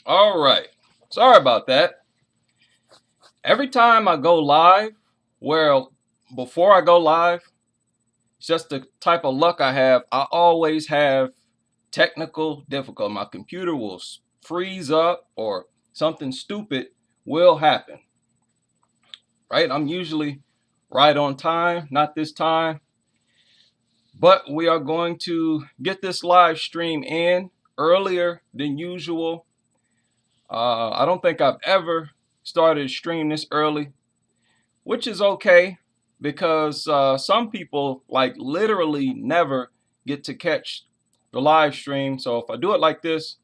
All right. Sorry about that. Every time I go live, well, before I go live, it's just the type of luck I have. I always have technical difficulty. My computer will freeze up or something stupid will happen. Right? I'm usually right on time, not this time. But we are going to get this live stream in earlier than usual. I don't think I've ever started a stream this early, which is okay because some people like literally never get to catch the live stream. So if I do it like this,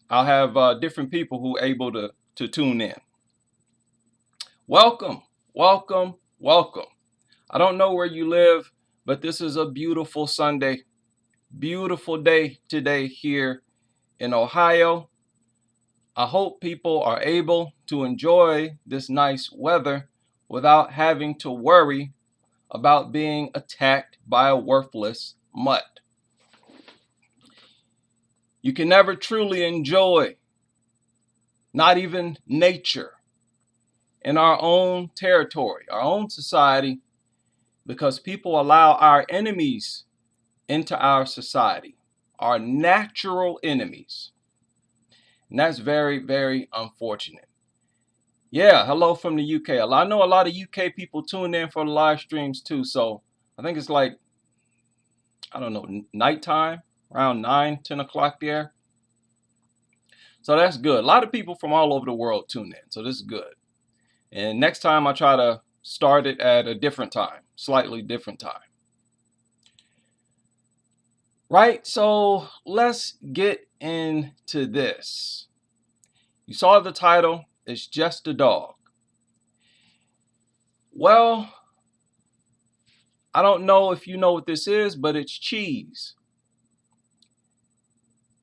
I'll have different people who are able to tune in. Welcome, welcome, welcome. I don't know where you live, but this is a beautiful Sunday, beautiful day today here in Ohio. I hope people are able to enjoy this nice weather without having to worry about being attacked by a worthless mutt. You can never truly enjoy, not even nature, in our own territory, our own society, because people allow our enemies into our society, our natural enemies. And that's very, very unfortunate. Yeah, hello from the UK. I know a lot of UK people tune in for the live streams too. So I think it's like, I don't know, nighttime, around 9, 10 o'clock there. So that's good. A lot of people from all over the world tune in. So this is good. And next time I try to start it at a different time, slightly different time. Right, so let's get into this. You saw the title, It's Just a Dog. Well, I don't know if you know what this is, but it's cheese.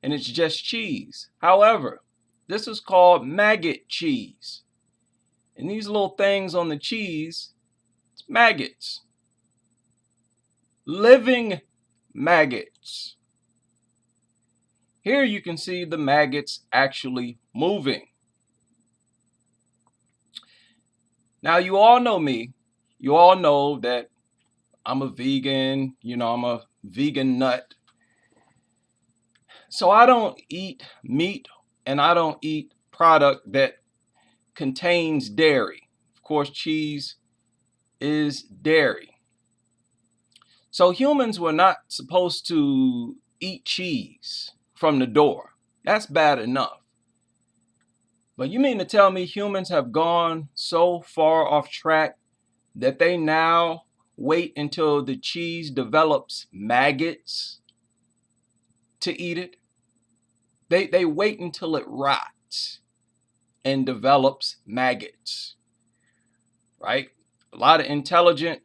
And it's just cheese. However, this is called maggot cheese. And these little things on the cheese, it's maggots. Living maggots. Here you can see the maggots actually moving. Now you all know me. You all know that I'm a vegan. I'm a vegan nut. So I don't eat meat and I don't eat product that contains dairy. Of course, cheese is dairy. So humans were not supposed to eat cheese from the door. That's bad enough. But you mean to tell me humans have gone so far off track that they now wait until the cheese develops maggots to eat it? They wait until it rots and develops maggots, right? A lot of intelligent,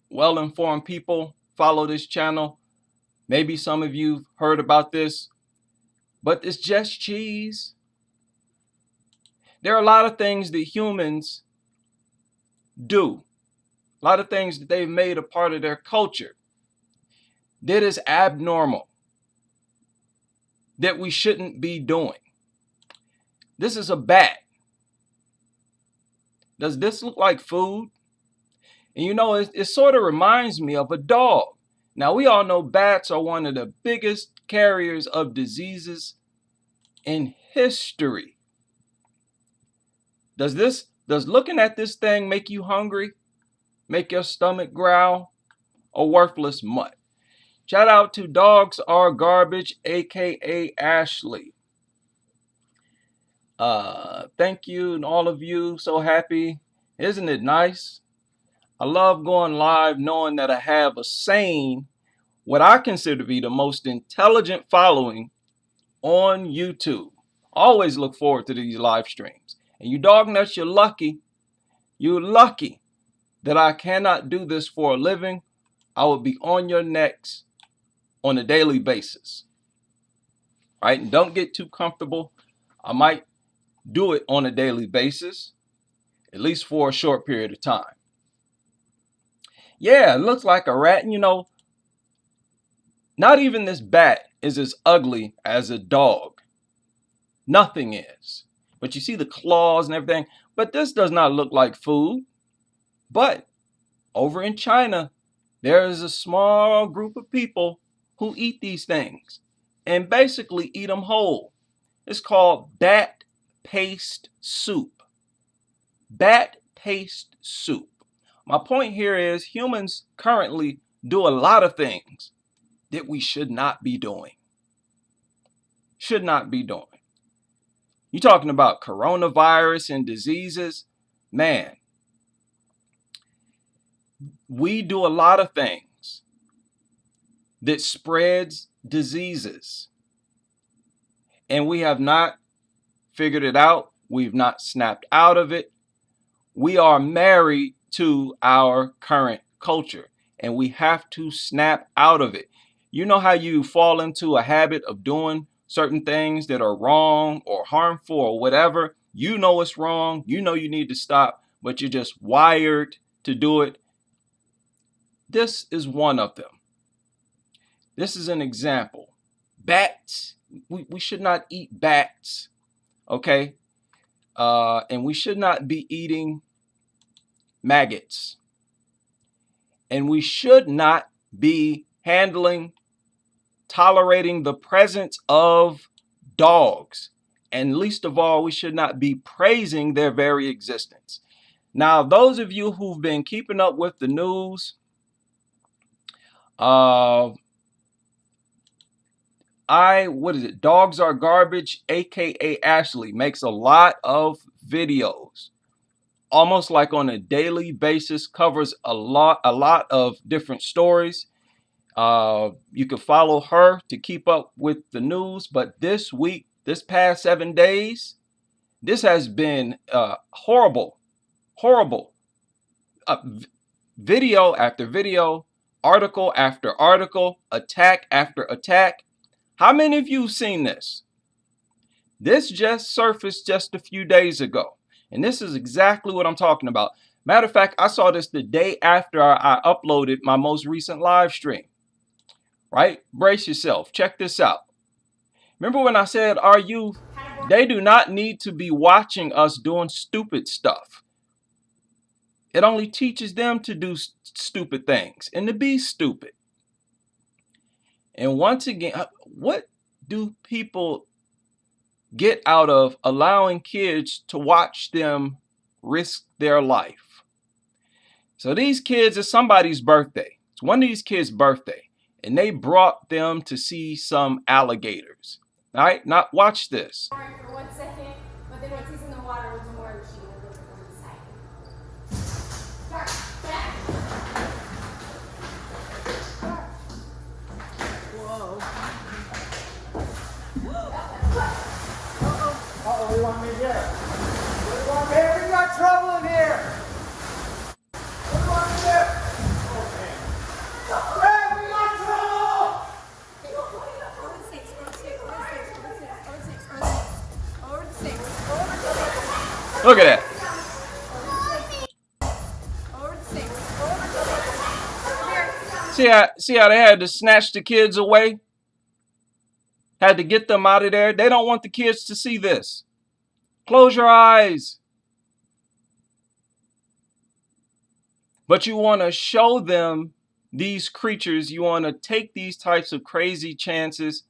well-informed people follow this channel. Maybe some of you heard about this, but it's just cheese. There are a lot of things that humans do, a lot of things that they've made a part of their culture that is abnormal, that we shouldn't be doing. This is a bat. Does this look like food? And it sort of reminds me of a dog. Now, we all know bats are one of the biggest carriers of diseases in history. Does looking at this thing make you hungry? Make your stomach growl? A worthless mutt. Shout out to Dogs Are Garbage, aka Ashley. Thank you and all of you. So happy. Isn't it nice? I love going live knowing that I have a sane, what I consider to be the most intelligent following on YouTube. Always look forward to these live streams. And you dog nuts, you're lucky. You're lucky that I cannot do this for a living. I will be on your necks on a daily basis. Right? And don't get too comfortable. I might do it on a daily basis, at least for a short period of time. Yeah, it looks like a rat. And not even this bat is as ugly as a dog. Nothing is. But you see the claws and everything. But this does not look like food. But over in China, there is a small group of people who eat these things and basically eat them whole. It's called bat paste soup. Bat paste soup. My point here is humans currently do a lot of things that we should not be doing. Should not be doing. You're talking about coronavirus and diseases. Man, we do a lot of things that spreads diseases. And we have not figured it out. We've not snapped out of it. We are married to our current culture, and we have to snap out of it. You know how you fall into a habit of doing certain things that are wrong or harmful or whatever? You know it's wrong. You know you need to stop, but you're just wired to do it. This is one of them. This is an example. Bats. We should not eat bats. Okay? And we should not be eating maggots. And we should not be tolerating the presence of dogs. And least of all, we should not be praising their very existence. Now, those of you who've been keeping up with the news, Dogs Are Garbage, aka Ashley, makes a lot of videos, almost like on a daily basis, covers a lot of different stories. You can follow her to keep up with the news, but this week, this past 7 days, this has been horrible. Video after video, article after article, attack after attack. How many of you have seen this? This just surfaced just a few days ago. And this is exactly what I'm talking about. Matter of fact, I saw this the day after I uploaded my most recent live stream. Right? Brace yourself. Check this out. Remember when I said our youth, they do not need to be watching us doing stupid stuff. It only teaches them to do stupid things and to be stupid. And once again, what do people get out of allowing kids to watch them risk their life? So these kids, it's somebody's birthday. It's one of these kids' birthday. And they brought them to see some alligators. All right, now watch this. For 1 second, but then once he's in the water, we'll do more of the sheet and look on the side. Start, back. Whoa. Uh-oh, we want me here. What do you want me here? We got trouble in here. What do you want me here? Okay. Hey, we got trouble! Over the six, over the six, over the six, over the six, over the six, over the six, over the six. Look at that. Over the six, over the six. See how they had to snatch the kids away? Had to get them out of there. They don't want the kids to see this. Close your eyes. But you want to show them these creatures. You want to take these types of crazy chances.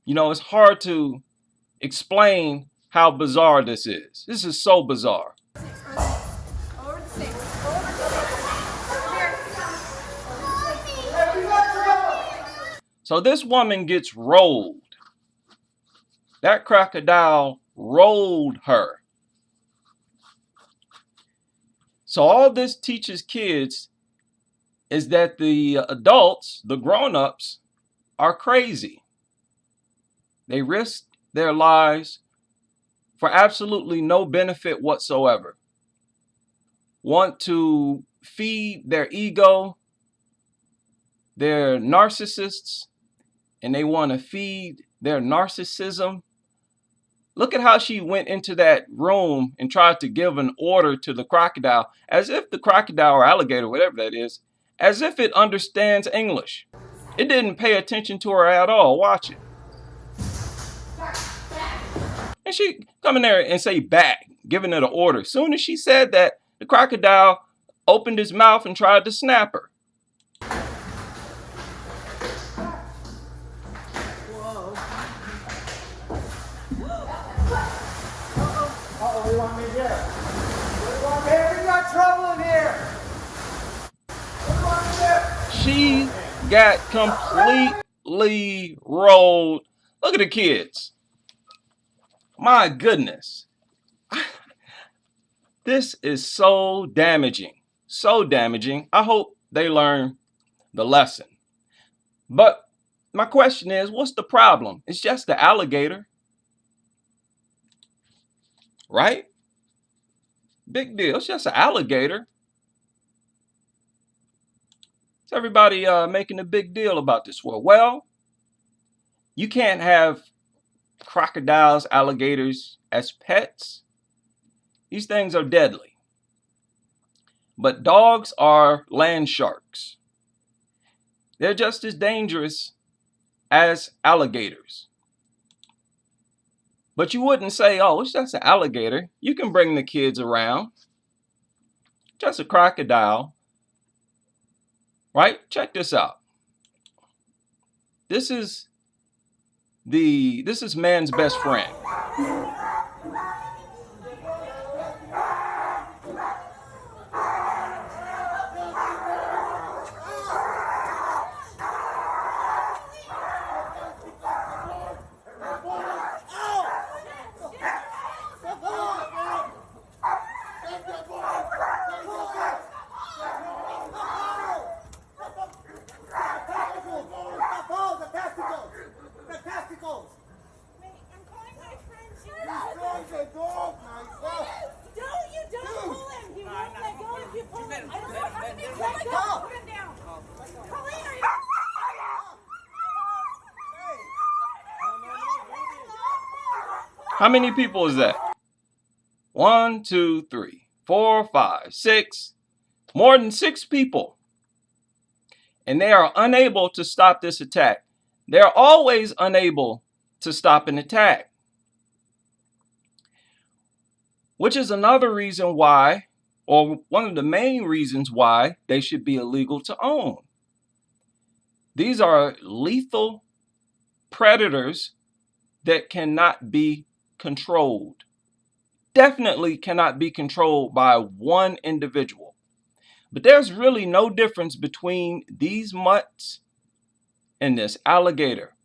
You know, it's hard to explain how bizarre this is. This is so bizarre. Over the six, over the six. Hey, we got trouble! So this woman gets rolled. That crocodile rolled her. So all this teaches kids is that the adults, the grown-ups, are crazy. They risk their lives for absolutely no benefit whatsoever. Want to feed their ego. They're narcissists, and they want to feed their narcissism. Look at how she went into that room and tried to give an order to the crocodile, as if the crocodile or alligator, whatever that is, as if it understands English. It didn't pay attention to her at all. Watch it. And she come in there and say back, giving it an order. As soon as she said that, the crocodile opened his mouth and tried to snap her. Whoa. Uh-oh, we want me here. What do you want me here? We got trouble in here. What do you want me here? She got completely rolled. Look at the kids. My goodness. This is so damaging. So damaging. I hope they learn the lesson. But my question is, what's the problem? It's just the alligator. Right? Big deal. It's just an alligator. Is everybody making a big deal about this? Well, you can't have crocodiles, alligators as pets. These things are deadly. But dogs are land sharks. They're just as dangerous as alligators. But you wouldn't say, oh, it's just an alligator. You can bring the kids around. Just a crocodile. Right? Check this out. This is man's best friend. How many people is that? 1, 2, 3, 4, 5, 6. More than 6 people. And they are unable to stop this attack. They're always unable to stop an attack. Which is another reason why, or one of the main reasons why, they should be illegal to own. These are lethal predators that cannot be controlled. Definitely cannot be controlled by one individual. But there's really no difference between these mutts and this alligator.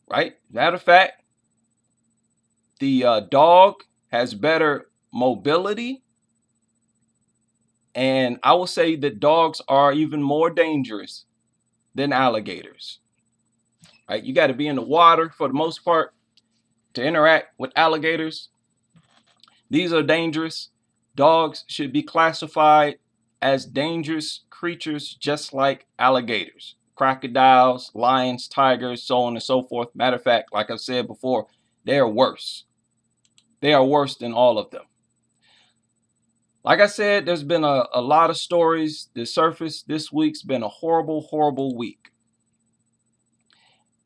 Right? Matter of fact, the dog has better mobility. And I will say that dogs are even more dangerous than alligators. Right? You got to be in the water for the most part to interact with alligators. These are dangerous. Dogs should be classified as dangerous creatures just like alligators, crocodiles, lions, tigers, so on and so forth. Matter of fact, like I've said before, they are worse. They are worse than all of them. Like I said, there's been a lot of stories that surfaced. This week's been a horrible, horrible week.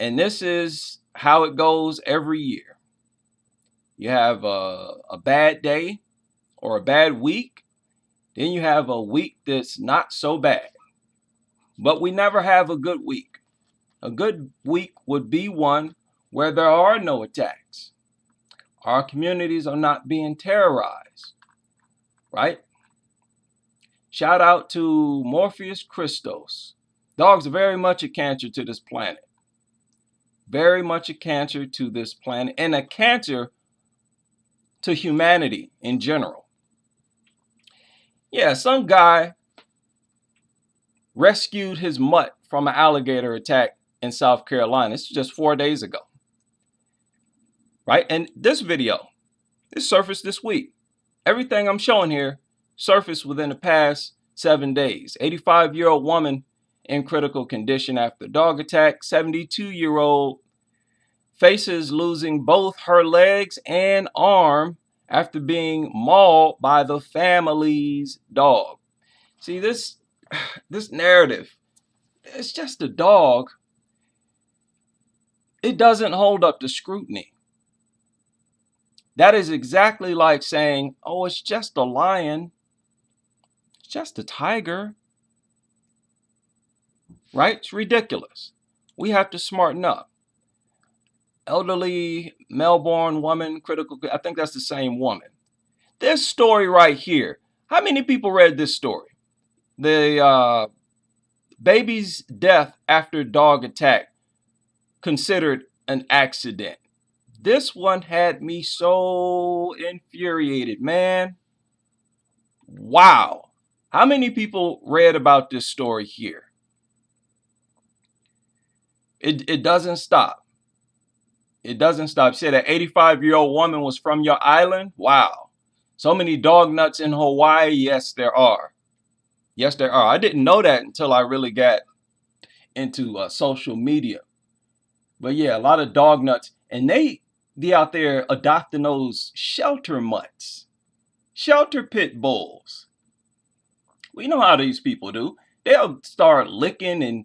And this is how it goes every year. You have a bad day or a bad week. Then you have a week that's not so bad. But we never have a good week. A good week would be one where there are no attacks. Our communities are not being terrorized. Right? Shout out to Morpheus Christos. Dogs are very much a cancer to this planet. Very much a cancer to this planet, and a cancer to humanity in general. Yeah, some guy rescued his mutt from an alligator attack in South Carolina. This was just 4 days ago. Right? And this video, this surfaced this week. Everything I'm showing here surfaced within the past 7 days. 85-year-old woman in critical condition after dog attack. 72-year-old faces losing both her legs and arm after being mauled by the family's dog. See, this narrative, it's just a dog. It doesn't hold up to scrutiny. That is exactly like saying, oh, it's just a lion. It's just a tiger. Right? It's ridiculous. We have to smarten up. Elderly, male-born woman, critical. I think that's the same woman. This story right here. How many people read this story? The baby's death after dog attack considered an accident. This one had me so infuriated, man. Wow. How many people read about this story here? It doesn't stop. It doesn't stop. Said an 85-year-old woman was from your island. Wow. So many dog nuts in Hawaii. Yes, there are. Yes, there are. I didn't know that until I really got into social media. But yeah, a lot of dog nuts. And they be out there adopting those shelter mutts. Shelter pit bulls. We know how these people do. They'll start licking and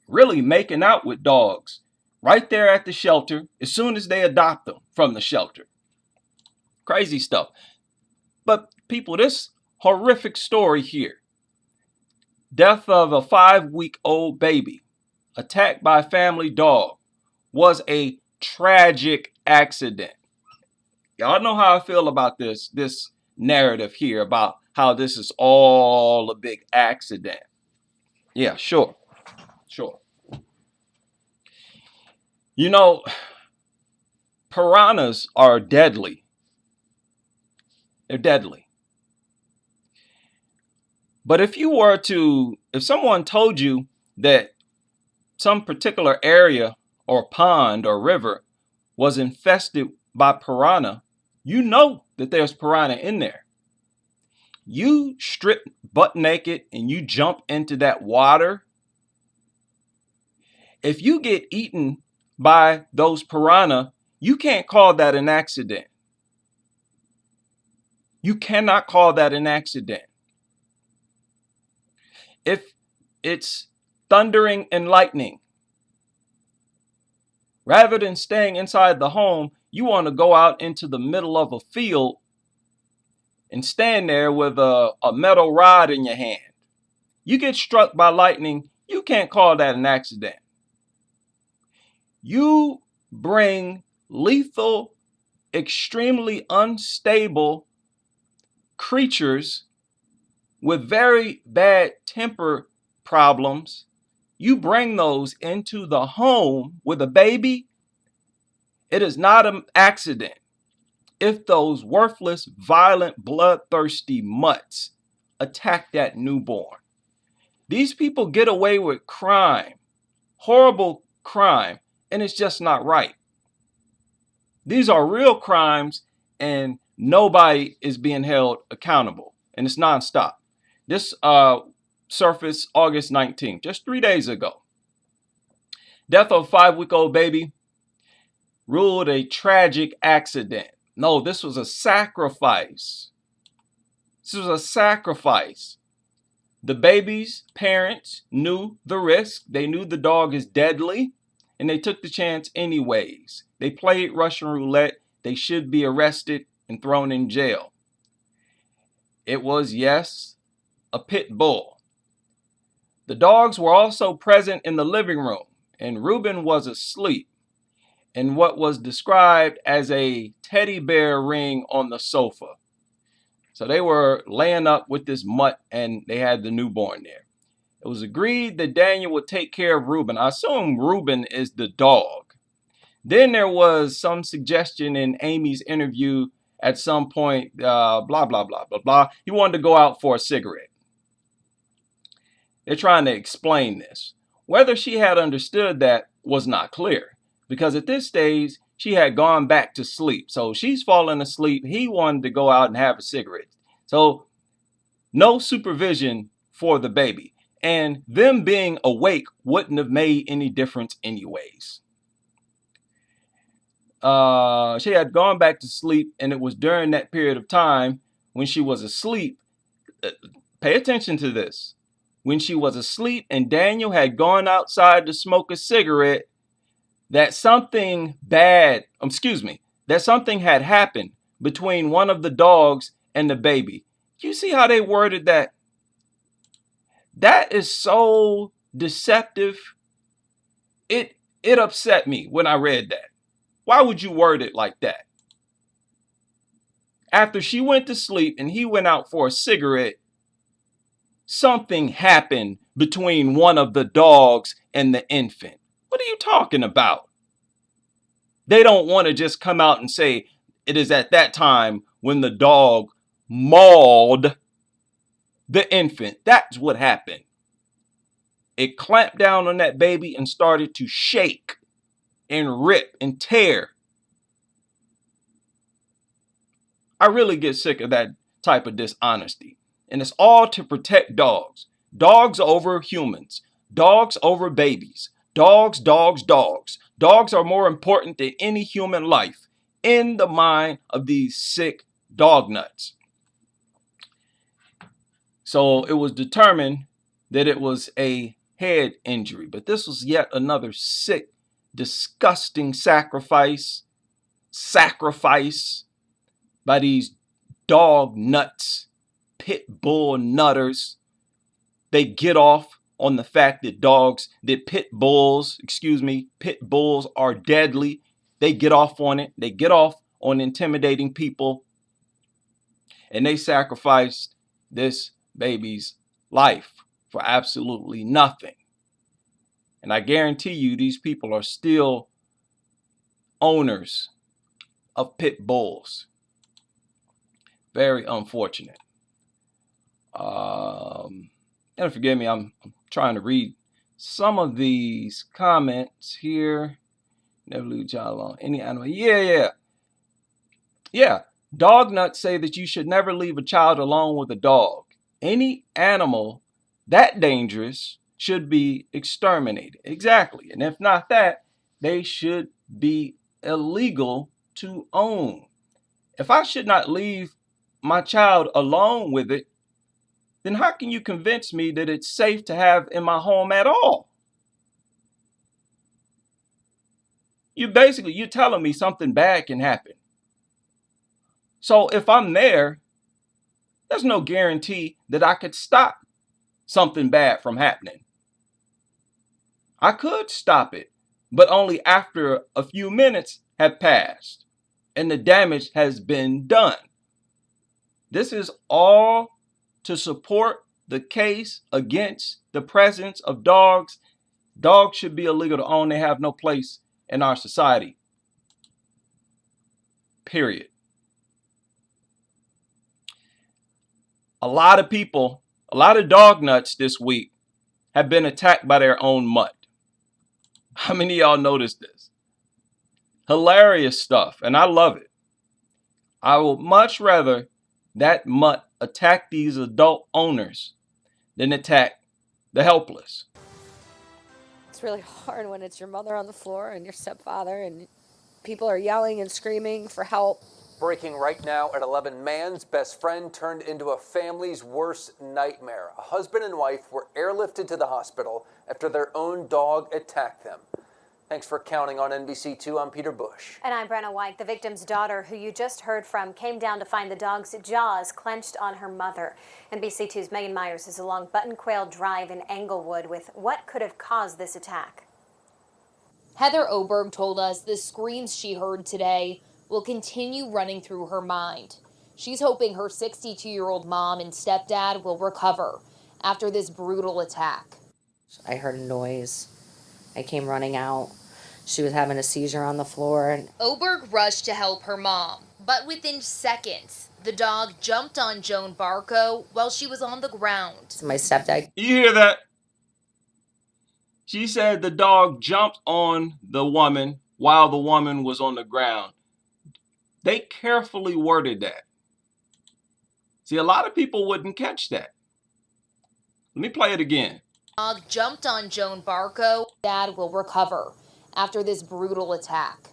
really making out with dogs right there at the shelter as soon as they adopt them from the shelter. Crazy stuff. But people, this horrific story here. Death of a 5-week-old baby attacked by a family dog was a tragic accident. Y'all know how I feel about this narrative here about how this is all a big accident. Yeah, sure. You know, piranhas are deadly. They're deadly. But if someone told you that some particular area or pond or river was infested by piranha, you know that there's piranha in there. You strip butt naked and you jump into that water. If you get eaten by those piranha, you can't call that an accident. You cannot call that an accident. If it's thundering and lightning, rather than staying inside the home, you want to go out into the middle of a field and stand there with a metal rod in your hand. You get struck by lightning, you can't call that an accident. You bring lethal, extremely unstable creatures with very bad temper problems. You bring those into the home with a baby. It is not an accident if those worthless, violent, bloodthirsty mutts attack that newborn. These people get away with crime, horrible crime, and it's just not right. These are real crimes, and nobody is being held accountable, and it's nonstop. This surfaced August 19th, just 3 days ago. Death of a 5-week-old baby ruled a tragic accident. No, this was a sacrifice. This was a sacrifice. The baby's parents knew the risk. They knew the dog is deadly, and they took the chance anyways. They played Russian roulette. They should be arrested and thrown in jail. It was, yes, a pit bull. The dogs were also present in the living room, and Reuben was asleep in what was described as a teddy bear ring on the sofa. So they were laying up with this mutt, and they had the newborn there. It was agreed that Daniel would take care of Reuben. I assume Reuben is the dog. Then there was some suggestion in Amy's interview at some point, blah, blah, blah, blah, blah. He wanted to go out for a cigarette. They're trying to explain this. Whether she had understood that was not clear, because at this stage, she had gone back to sleep. So she's fallen asleep. He wanted to go out and have a cigarette. So no supervision for the baby. And them being awake wouldn't have made any difference anyways. She had gone back to sleep, and it was during that period of time when she was asleep. Pay attention to this. When she was asleep and Daniel had gone outside to smoke a cigarette, that something bad, that something had happened between one of the dogs and the baby. You see how they worded that? That is so deceptive. It upset me when I read that. Why would you word it like that? After she went to sleep and he went out for a cigarette, something happened between one of the dogs and the infant. What are you talking about? They don't want to just come out and say it is at that time when the dog mauled the infant. That's what happened. It clamped down on that baby and started to shake and rip and tear. I really get sick of that type of dishonesty. And it's all to protect dogs. Dogs over humans. Dogs over babies. Dogs, dogs, dogs. Dogs are more important than any human life in the mind of these sick dog nuts. So it was determined that it was a head injury. But this was yet another sick, disgusting sacrifice by these dog nuts, pit bull nutters. They get off on the fact that pit bulls are deadly. They get off on it. They get off on intimidating people. And they sacrificed this baby's life for absolutely nothing. And I guarantee you these people are still owners of pit bulls. Very unfortunate. And forgive me, I'm trying to read some of these comments here. Never leave a child alone. Any animal. Yeah. Dog nuts say that you should never leave a child alone with a dog. Any animal that dangerous should be exterminated. Exactly. And if not that, they should be illegal to own. If I should not leave my child alone with it, then how can you convince me that it's safe to have in my home at all? You're telling me something bad can happen. So if I'm there, there's no guarantee that I could stop something bad from happening. I could stop it, but only after a few minutes have passed and the damage has been done. This is all to support the case against the presence of dogs. Dogs should be illegal to own. They have no place in our society. Period. A lot of dog nuts this week have been attacked by their own mutt. How many of y'all noticed this? Hilarious stuff, and I love it. I would much rather that mutt attack these adult owners than attack the helpless. It's really hard when it's your mother on the floor and your stepfather and people are yelling and screaming for help. Breaking right now at 11, man's best friend turned into a family's worst nightmare. A husband and wife were airlifted to the hospital after their own dog attacked them. Thanks for counting on NBC2. I'm Peter Bush. And I'm Brenna White. The victim's daughter, who you just heard from, came down to find the dog's jaws clenched on her mother. NBC2's Megan Myers is along Button Quail Drive in Englewood with what could have caused this attack. Heather Oberg told us the screams she heard today will continue running through her mind. She's hoping her 62-year-old mom and stepdad will recover after this brutal attack. I heard a noise. I came running out. She was having a seizure on the floor. And Oberg rushed to help her mom, but within seconds, the dog jumped on Joan Barco while she was on the ground. My stepdad. You hear that? She said the dog jumped on the woman while the woman was on the ground. They carefully worded that. See, a lot of people wouldn't catch that. Let me play it again. Dog jumped on Joan Barco. Dad will recover after this brutal attack.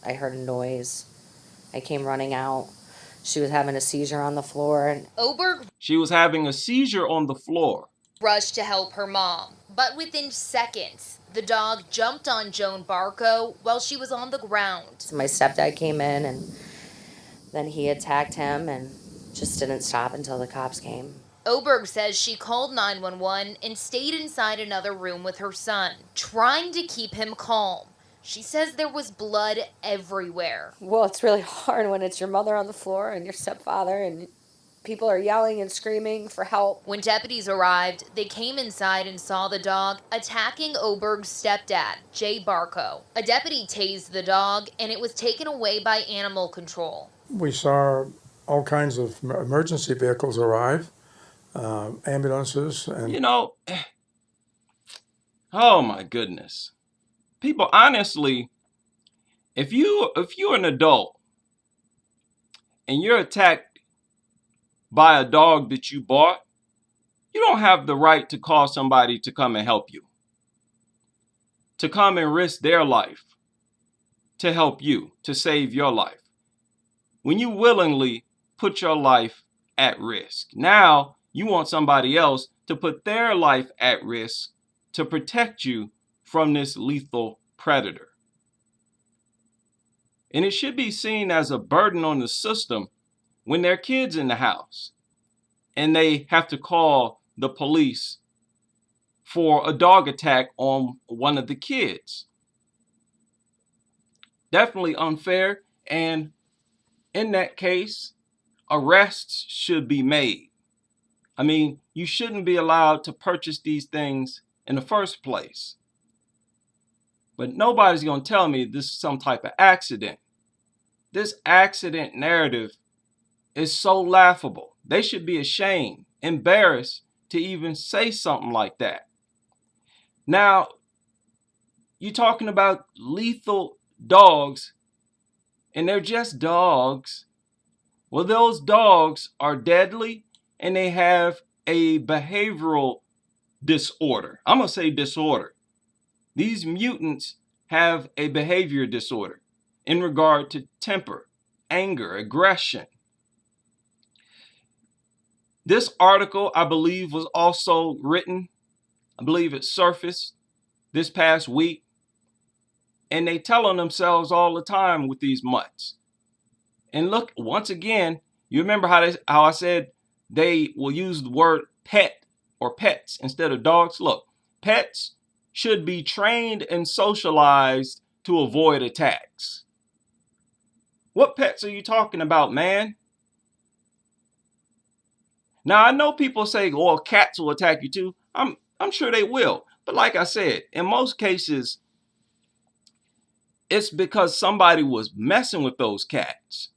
I heard a noise. I came running out. She was having a seizure on the floor. And Oberg. She was having a seizure on the floor. rushed to help her mom, but within seconds, the dog jumped on Joan Barco while she was on the ground. So my stepdad came in and then he attacked him and just didn't stop until the cops came. Oberg says she called 911 and stayed inside another room with her son, trying to keep him calm. She says there was blood everywhere. Well, it's really hard when it's your mother on the floor and your stepfather and people are yelling and screaming for help. When deputies arrived, they came inside and saw the dog attacking Oberg's stepdad, Jay Barco. A deputy tased the dog and it was taken away by animal control. We saw all kinds of emergency vehicles arrive, ambulances, and You know, oh my goodness. People, honestly, if you're an adult and you're attacked by a dog that you bought, you don't have the right to call somebody to come and help you, to come and risk their life, to help you, to save your life. When you willingly put your life at risk, now you want somebody else to put their life at risk to protect you from this lethal predator. And it should be seen as a burden on the system when there are kids in the house and they have to call the police for a dog attack on one of the kids. Definitely unfair, and in that case, arrests should be made. I mean, you shouldn't be allowed to purchase these things in the first place. But nobody's going to tell me this is some type of accident. This accident narrative is so laughable. They should be ashamed, embarrassed to even say something like that. Now, you're talking about lethal dogs, and they're just dogs. Well, those dogs are deadly, and they have a behavioral disorder. I'm going to say disorder. These mutants have a behavior disorder in regard to temper, anger, aggression. This article, I believe, was also written, I believe it surfaced this past week, and they tell on themselves all the time with these mutts. And look, once again, you remember how I said they will use the word pet or pets instead of dogs? Look, pets should be trained and socialized to avoid attacks. What pets are you talking about, man? Now, I know people say, oh, cats will attack you too. I'm sure they will. But like I said, in most cases, it's because somebody was messing with those cats,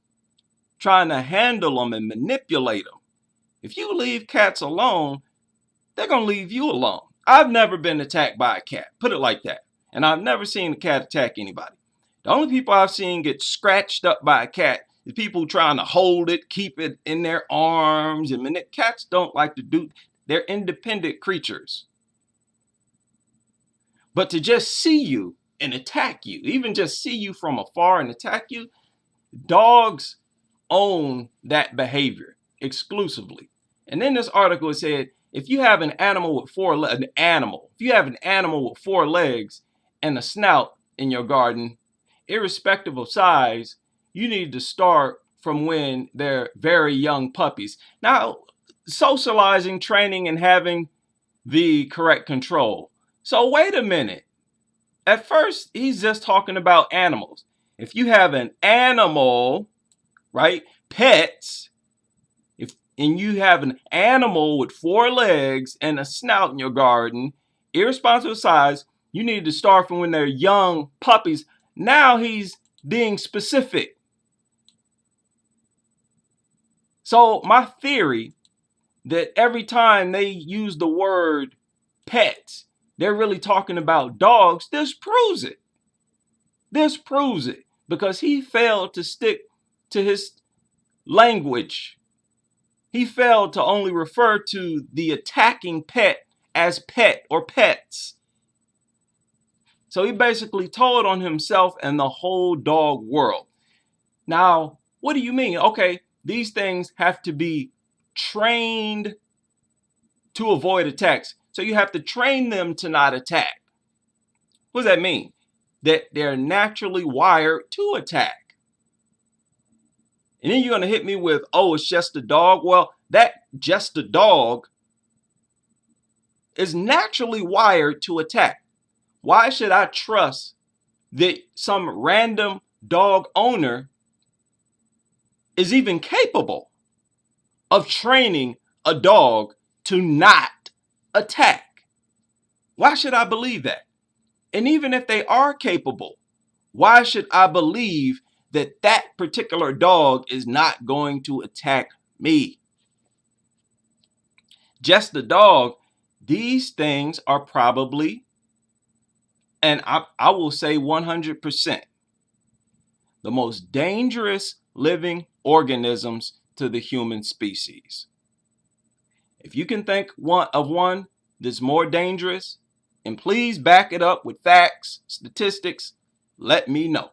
trying to handle them and manipulate them. If you leave cats alone, they're going to leave you alone. I've never been attacked by a cat, put it like that. And I've never seen a cat attack anybody. The only people I've seen get scratched up by a cat is people trying to hold it, keep it in their arms. And cats don't like to do, they're independent creatures. But to just see you and attack you, even just see you from afar and attack you, dogs own that behavior exclusively. And in this article, it said, if you have an animal with four legs and a snout in your garden, irrespective of size, you need to start from when they're very young puppies. Now, socializing, training, and having the correct control. So wait a minute. At first, he's just talking about animals. If you have an animal, right, pets, and you have an animal with four legs and a snout in your garden, irresponsible of size, you need to start from when they're young puppies. Now he's being specific. So my theory that every time they use the word pets, they're really talking about dogs, this proves it. This proves it because he failed to stick to his language. He failed to only refer to the attacking pet as pet or pets. So he basically told on himself and the whole dog world. Now, what do you mean? Okay, these things have to be trained to avoid attacks. So you have to train them to not attack. What does that mean? That they're naturally wired to attack. And then you're going to hit me with, oh, it's just a dog. Well, that just a dog is naturally wired to attack. Why should I trust that some random dog owner is even capable of training a dog to not attack? Why should I believe that? And even if they are capable, why should I believe that that particular dog is not going to attack me? Just a dog, these things are probably, and I will say 100%, the most dangerous living organisms to the human species. If you can think of one that's more dangerous, and please back it up with facts, statistics, let me know.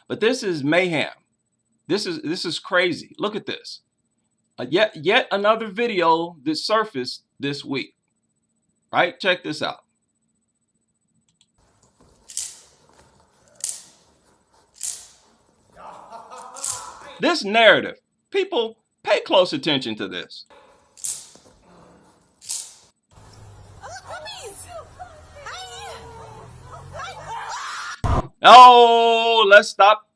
But this is mayhem. This is crazy. Look at this. Yet another video that surfaced this week. Right? Check this out. This narrative. People, pay close attention to this. Oh, let's stop.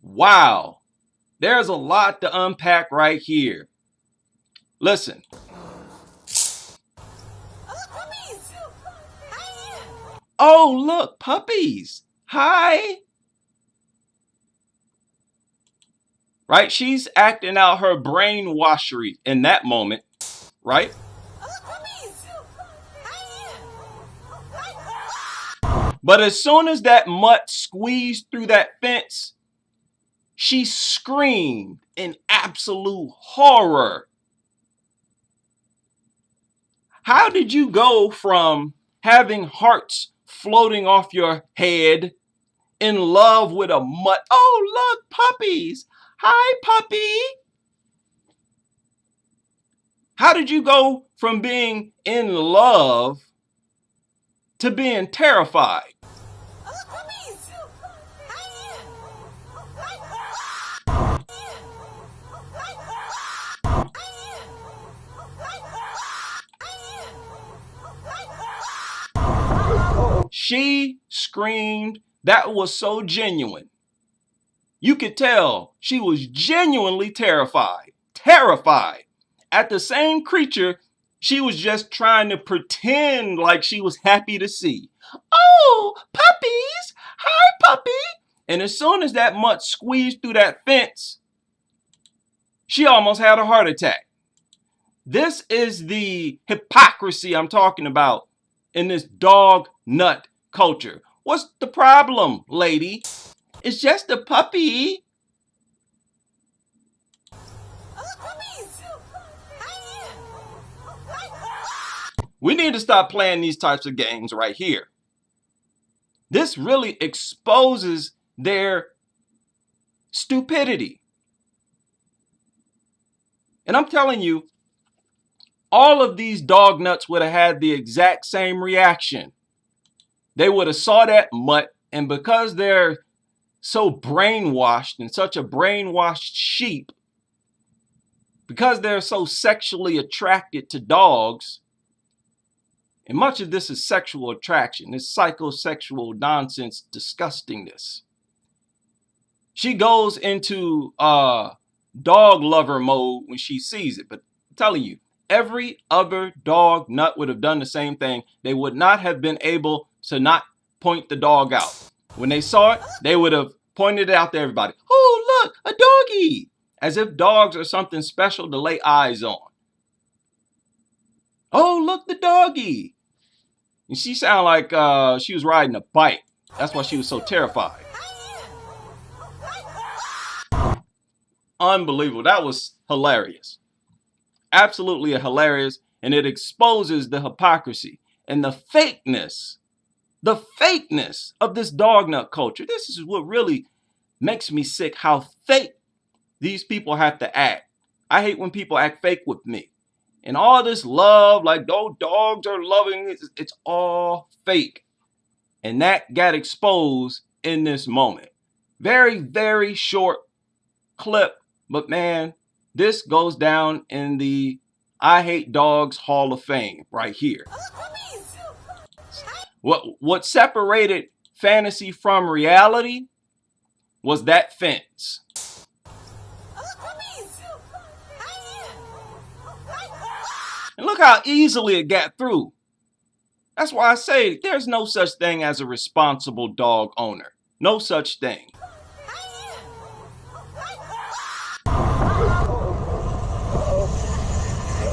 Wow. There's a lot to unpack right here. Listen. Oh, look, puppies. Hi. Right? She's acting out her brainwashery in that moment, right? But as soon as that mutt squeezed through that fence, she screamed in absolute horror. How did you go from having hearts floating off your head, in love with a mutt? Oh, look, puppies. Hi, puppy. How did you go from being in love to being terrified? She screamed. That was so genuine. You could tell she was genuinely terrified. Terrified at the same creature she was just trying to pretend like she was happy to see. Oh, puppies. Hi, puppy. And as soon as that mutt squeezed through that fence, she almost had a heart attack. This is the hypocrisy I'm talking about in this dog nut culture. What's the problem, lady? It's just a puppy. We need to stop playing these types of games right here. This really exposes their stupidity. And I'm telling you, all of these dog nuts would have had the exact same reaction. They would have saw that mutt, and because they're so brainwashed and such a brainwashed sheep, because they're so sexually attracted to dogs, and much of this is sexual attraction, this psychosexual nonsense, disgustingness. She goes into dog lover mode when she sees it. But I'm telling you, every other dog nut would have done the same thing. They would not have been able to not point the dog out. When they saw it, they would have pointed it out to everybody. Oh, look, a doggy. As if dogs are something special to lay eyes on. Oh, look, the doggy. And she sounded like she was riding a bike. That's why she was so terrified. Unbelievable. That was hilarious. Absolutely hilarious. And it exposes the hypocrisy and the fakeness of this dog nut culture. This is what really makes me sick, how fake these people have to act. I hate when people act fake with me. And all this love, like, oh, dogs are loving, it's all fake. And that got exposed in this moment. Very, very short clip, but man, this goes down in the I Hate Dogs Hall of Fame right here. What separated fantasy from reality was that fence. And look how easily it got through. That's why I say there's no such thing as a responsible dog owner. No such thing.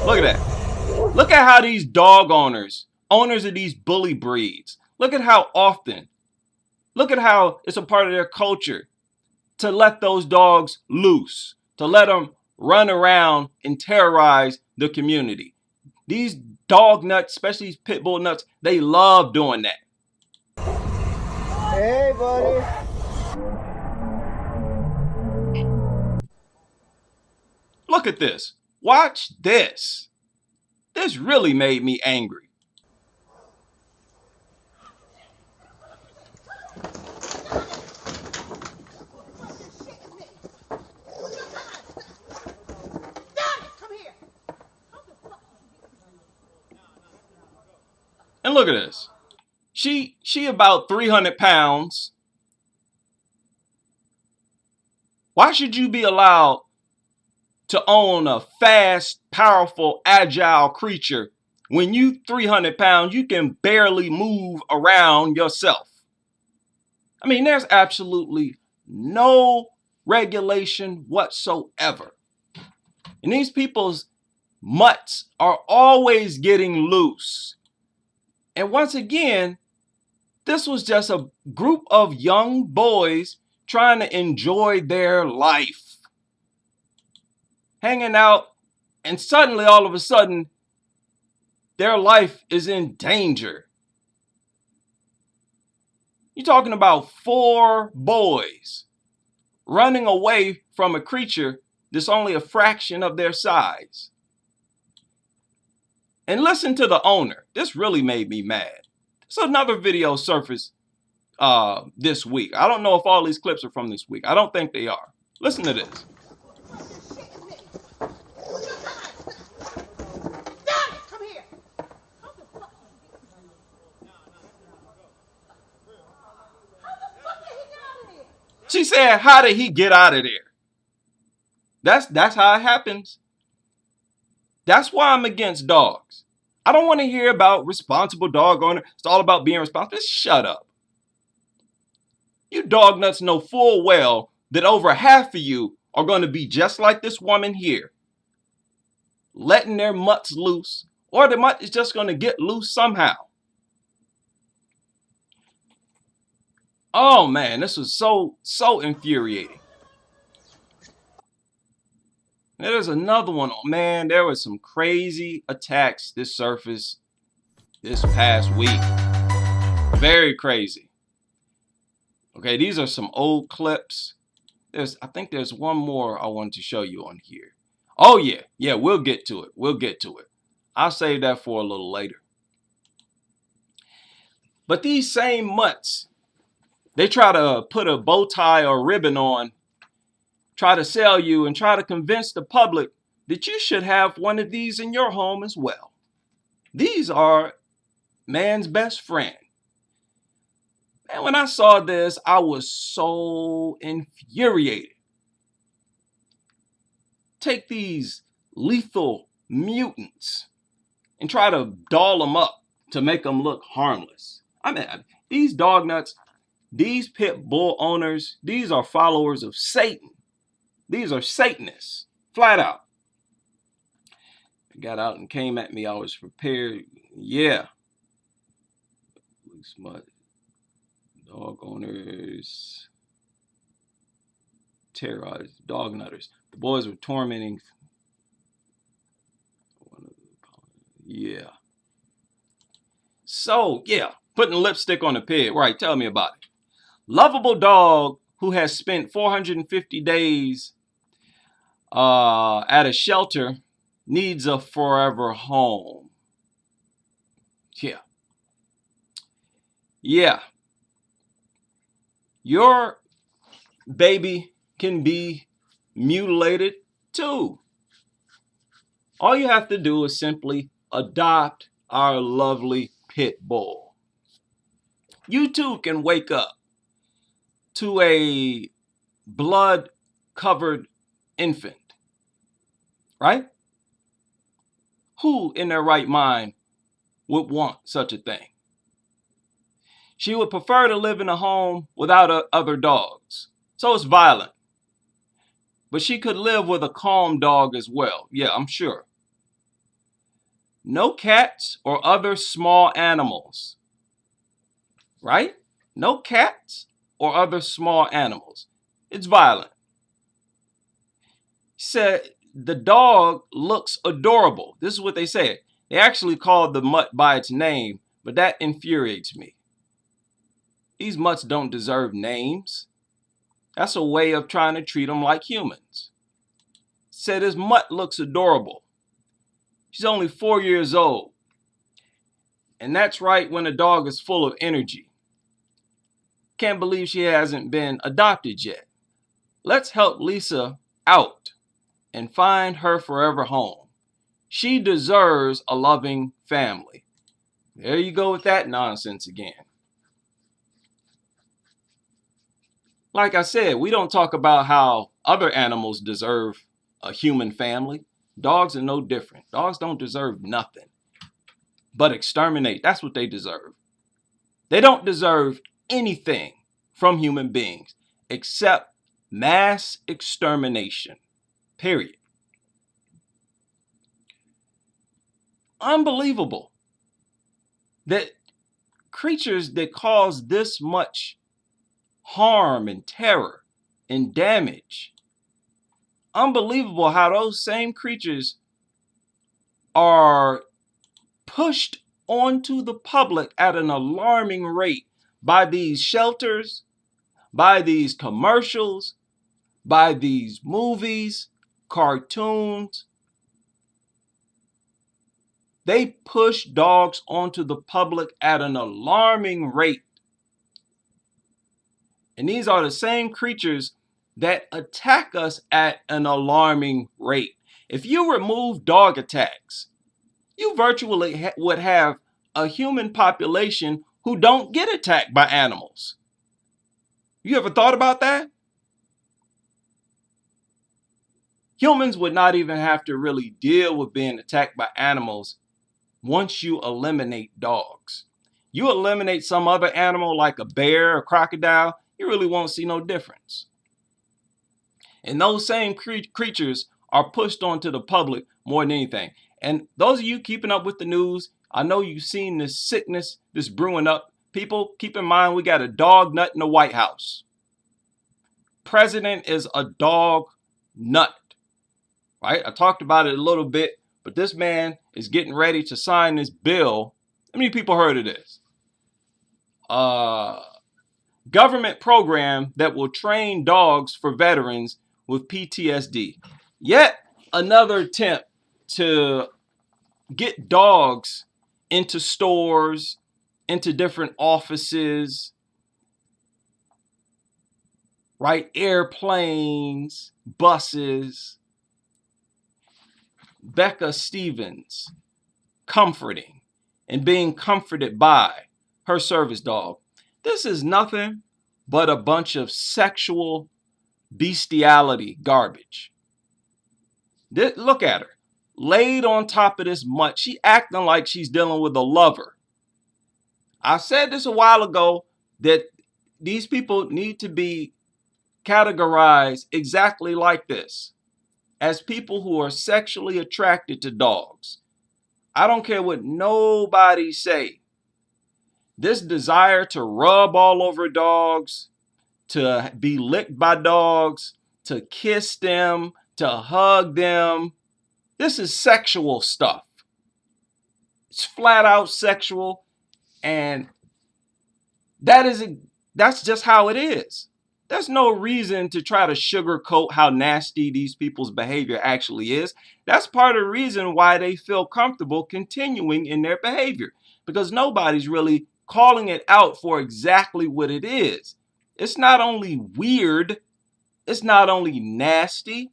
Look at that. Look at how these dog owners of these bully breeds, look at how often, look at how it's a part of their culture to let those dogs loose, to let them run around and terrorize the community. These dog nuts, especially these pit bull nuts, they love doing that. Hey, buddy. Look at this. Watch this. This really made me angry. And look at this. She about 300 pounds. Why should you be allowed to own a fast, powerful, agile creature when you 300 pounds, you can barely move around yourself? I mean, there's absolutely no regulation whatsoever. And these people's mutts are always getting loose. And once again, this was just a group of young boys trying to enjoy their life, hanging out, and suddenly, all of a sudden, their life is in danger. You're talking about 4 boys running away from a creature that's only a fraction of their size. And listen to the owner. This really made me mad. So another video surfaced this week. I don't know if all these clips are from this week. I don't think they are. Listen to this. She said, how did he get out of there? That's how it happens. That's why I'm against dogs. I don't want to hear about responsible dog owner. It's all about being responsible. Just shut up. You dog nuts know full well that over half of you are going to be just like this woman here, letting their mutts loose, or the mutt is just going to get loose somehow. Oh man, this was so infuriating. There's another one. Oh, man, there was some crazy attacks that surfaced this past week. Very crazy. Okay, these are some old clips. I think there's one more I wanted to show you on here. Oh yeah, we'll get to it. We'll get to it. I'll save that for a little later. But these same mutts, they try to put a bow tie or ribbon on, try to sell you and try to convince the public that you should have one of these in your home as well. These are man's best friend. And when I saw this, I was so infuriated. Take these lethal mutants and try to doll them up to make them look harmless. I mean, these dog nuts, these pit bull owners, these are followers of Satan. These are Satanists, flat out. Got out and came at me. I was prepared. Yeah. Smart dog owners terrorized dog nutters. The boys were tormenting. Yeah. So, yeah, putting lipstick on a pig. Right, tell me about it. Lovable dog who has spent 450 days at a shelter needs a forever home. Yeah. Yeah. Your baby can be mutilated too. All you have to do is simply adopt our lovely pit bull. You too can wake up to a blood-covered infant, right? Who in their right mind would want such a thing? She would prefer to live in a home without other dogs. So it's violent. But she could live with a calm dog as well. Yeah, I'm sure. No cats or other small animals, right? No cats or other small animals. It's violent. Said the dog looks adorable. This is what they said. They actually called the mutt by its name, but that infuriates me. These mutts don't deserve names. That's a way of trying to treat them like humans. Said his mutt looks adorable. She's only 4 years old. And that's right when a dog is full of energy. Can't believe she hasn't been adopted yet. Let's help Lisa out and find her forever home. She deserves a loving family. There you go with that nonsense again. Like I said, we don't talk about how other animals deserve a human family. Dogs are no different. Dogs don't deserve nothing but exterminate. That's what they deserve. They don't deserve anything from human beings except mass extermination. Period. Unbelievable that creatures that cause this much harm and terror and damage. Unbelievable how those same creatures are pushed onto the public at an alarming rate by these shelters, by these commercials, by these movies, cartoons. They push dogs onto the public at an alarming rate. And these are the same creatures that attack us at an alarming rate. If you remove dog attacks, you virtually would have a human population who don't get attacked by animals. You ever thought about that? Humans would not even have to really deal with being attacked by animals once you eliminate dogs. You eliminate some other animal like a bear or crocodile, you really won't see no difference. And those same creatures are pushed onto the public more than anything. And those of you keeping up with the news, I know you've seen this sickness, this brewing up. People, keep in mind we got a dog nut in the White House. President is a dog nut, right? I talked about it a little bit, but this man is getting ready to sign this bill. How many people heard of this? Government program that will train dogs for veterans with PTSD. Yet another attempt to get dogs into stores, into different offices, right? Airplanes, buses. Becca Stevens comforting and being comforted by her service dog. This is nothing but a bunch of sexual bestiality garbage. Look at her. Laid on top of this mutt. She acting like she's dealing with a lover. I said this a while ago that these people need to be categorized exactly like this, as people who are sexually attracted to dogs. I don't care what nobody say. This desire to rub all over dogs, to be licked by dogs, to kiss them, to hug them, this is sexual stuff. It's flat out sexual, and that's just how it is. There's no reason to try to sugarcoat how nasty these people's behavior actually is. That's part of the reason why they feel comfortable continuing in their behavior, because nobody's really calling it out for exactly what it is. It's not only weird, it's not only nasty,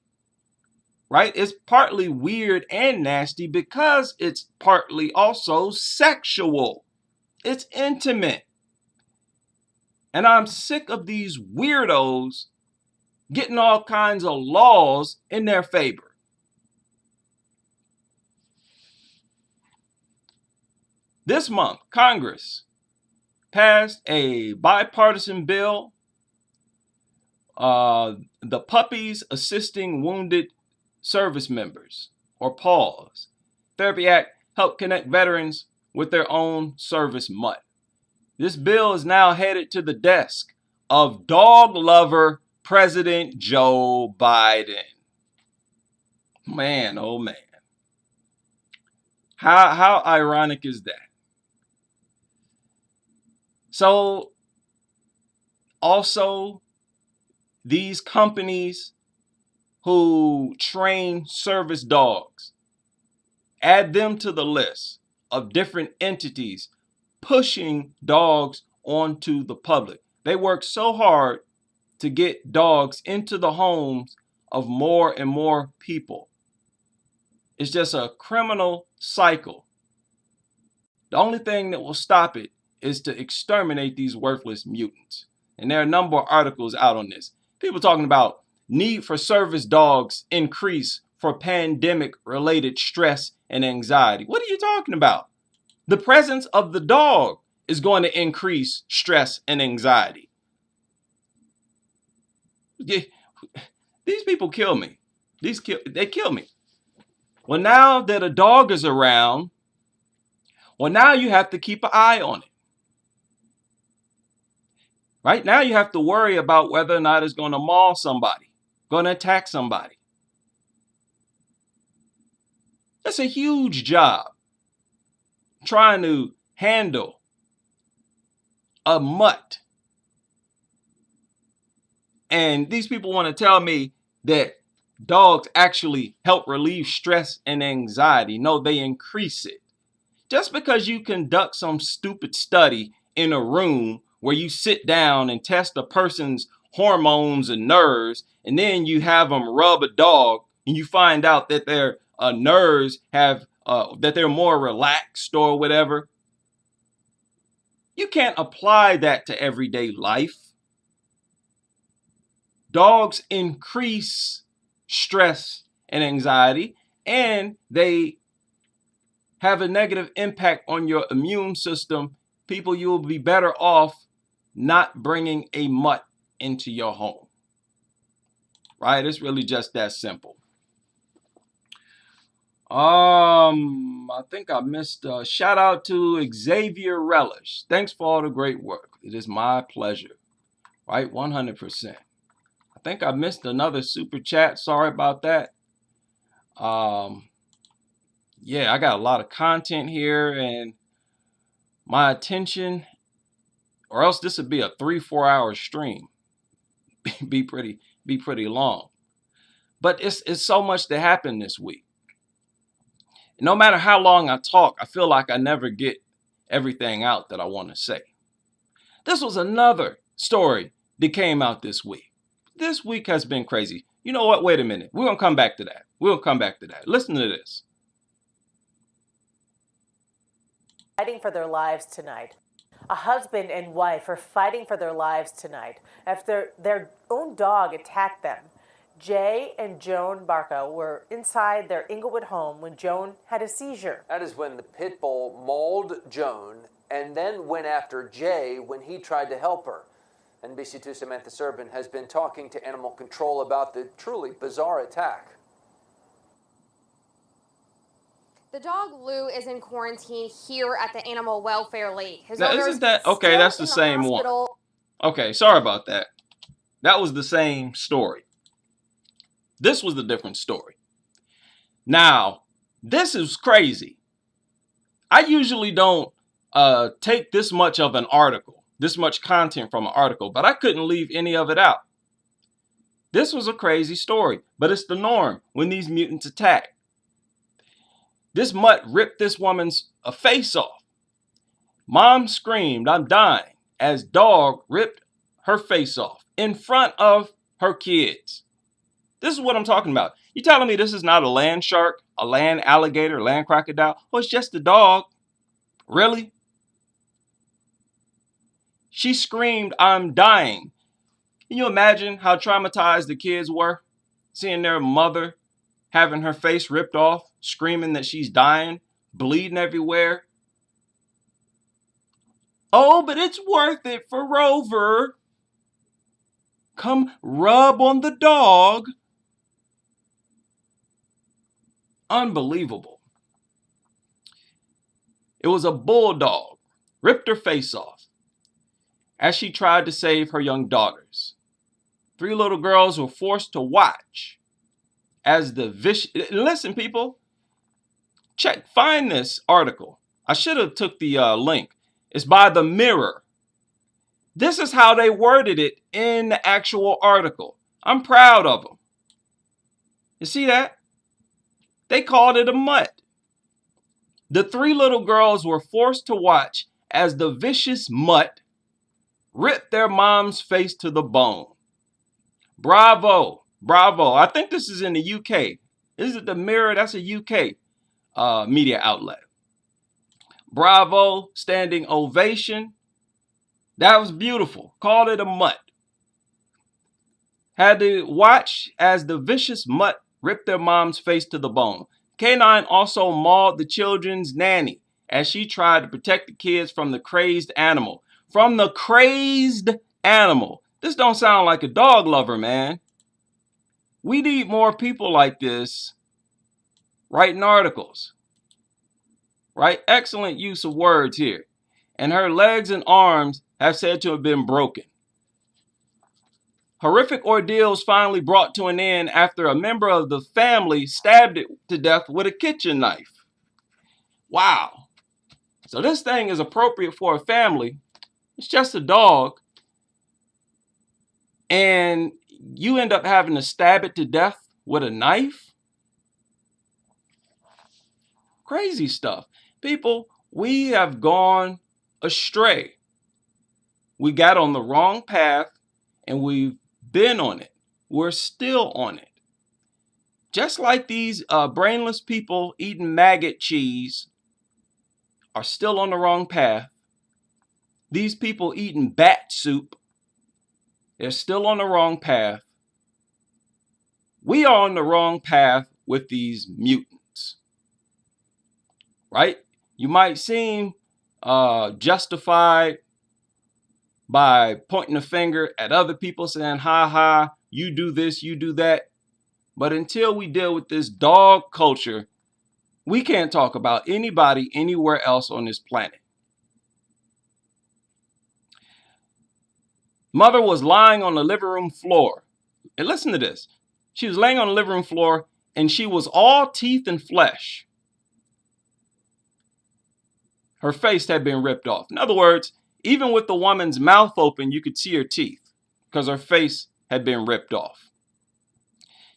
right? It's partly weird and nasty because it's partly also sexual. It's intimate. And I'm sick of these weirdos getting all kinds of laws in their favor. This month, Congress passed a bipartisan bill, the Puppies Assisting Wounded Service Members, or PAWS. Therapy Act helped connect veterans with their own service mutt. This bill is now headed to the desk of dog lover President Joe Biden. Man, oh man. How ironic is that? So, also, these companies who train service dogs, add them to the list of different entities pushing dogs onto the public. They work so hard to get dogs into the homes of more and more people. It's just a criminal cycle. The only thing that will stop it is to exterminate these worthless mutants. And there are a number of articles out on this. People talking about need for service dogs increase for pandemic-related stress and anxiety. What are you talking about? The presence of the dog is going to increase stress and anxiety. These people kill me. They kill me. Well, now that a dog is around, well, now you have to keep an eye on it. Right now you have to worry about whether or not it's going to maul somebody, going to attack somebody. That's a huge job, trying to handle a mutt. And these people want to tell me that dogs actually help relieve stress and anxiety. No, they increase it. Just because you conduct some stupid study in a room where you sit down and test a person's hormones and nerves, and then you have them rub a dog and you find out that their nerves have, that they're more relaxed or whatever. You can't apply that to everyday life. Dogs increase stress and anxiety, and they have a negative impact on your immune system. People, you will be better off not bringing a mutt into your home. Right? It's really just that simple. I think I missed a shout out to Xavier Relish. Thanks for all the great work. It is my pleasure. Right? 100%. I think I missed another super chat. Sorry about that. Yeah, I got a lot of content here, and my attention, or else this would be a 3-4 hour stream. be pretty long. But it's so much that happened this week. No matter how long I talk, I feel like I never get everything out that I want to say. This was another story that came out this week. This week has been crazy. You know what? Wait a minute. We're going to come back to that. Listen to this. Fighting for their lives tonight. A husband and wife are fighting for their lives tonight after their own dog attacked them. Jay and Joan Barco were inside their Inglewood home when Joan had a seizure. That is when the pit bull mauled Joan and then went after Jay when he tried to help her. NBC2's Samantha Serban has been talking to Animal Control about the truly bizarre attack. The dog Lou is in quarantine here at the Animal Welfare League. Now, isn't that okay? That's the same one. Okay, sorry about that. That was the same story. This was the different story. Now, this is crazy. I usually don't take this much of an article this much content from an article, but I couldn't leave any of it out. This was a crazy story, but it's the norm when these mutants attack. This mutt ripped this woman's face off. Mom screamed, "I'm dying," as dog ripped her face off in front of her kids. This is what I'm talking about. You telling me this is not a land shark, a land alligator, a land crocodile? Oh, it's just a dog. Really? She screamed, "I'm dying." Can you imagine how traumatized the kids were? Seeing their mother having her face ripped off, screaming that she's dying, bleeding everywhere. "Oh, but it's worth it for Rover. Come rub on the dog." Unbelievable. It was a bulldog, ripped her face off as she tried to save her young daughters. 3 little girls were forced to watch as the vicious... Listen, people, find this article. I should have took the link. It's by The Mirror. This is how they worded it in the actual article. I'm proud of them. You see that? They called it a mutt. The 3 little girls were forced to watch as the vicious mutt ripped their mom's face to the bone. Bravo. Bravo. I think this is in the UK. Is it The Mirror? That's a UK media outlet. Bravo. Standing ovation. That was beautiful. Called it a mutt. Had to watch as the vicious mutt ripped their mom's face to the bone. Canine also mauled the children's nanny as she tried to protect the kids from the crazed animal. From the crazed animal. This don't sound like a dog lover, man. We need more people like this writing articles. Right? Excellent use of words here. And her legs and arms have said to have been broken. Horrific ordeals finally brought to an end after a member of the family stabbed it to death with a kitchen knife. Wow. So this thing is appropriate for a family. It's just a dog. And you end up having to stab it to death with a knife? Crazy stuff. People, we have gone astray. We got on the wrong path and we've been on it. We're still on it. Just like these brainless people eating maggot cheese are still on the wrong path. These people eating bat soup, they're still on the wrong path. We are on the wrong path with these mutants. Right? You might seem justified by pointing a finger at other people saying, "Ha ha, you do this, you do that." But until we deal with this dog culture, we can't talk about anybody anywhere else on this planet. Mother was lying on the living room floor. And listen to this. She was laying on the living room floor and she was all teeth and flesh. Her face had been ripped off. In other words, even with the woman's mouth open, you could see her teeth because her face had been ripped off.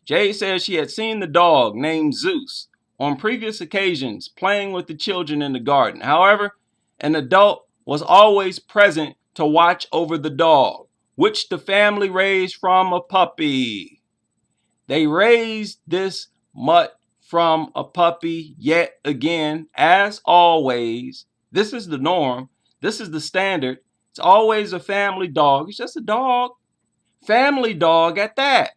Jade says she had seen the dog named Zeus on previous occasions playing with the children in the garden. However, an adult was always present to watch over the dog, which the family raised from a puppy. They raised this mutt from a puppy yet again, as always. This is the norm. This is the standard. It's always a family dog. It's just a dog. Family dog at that.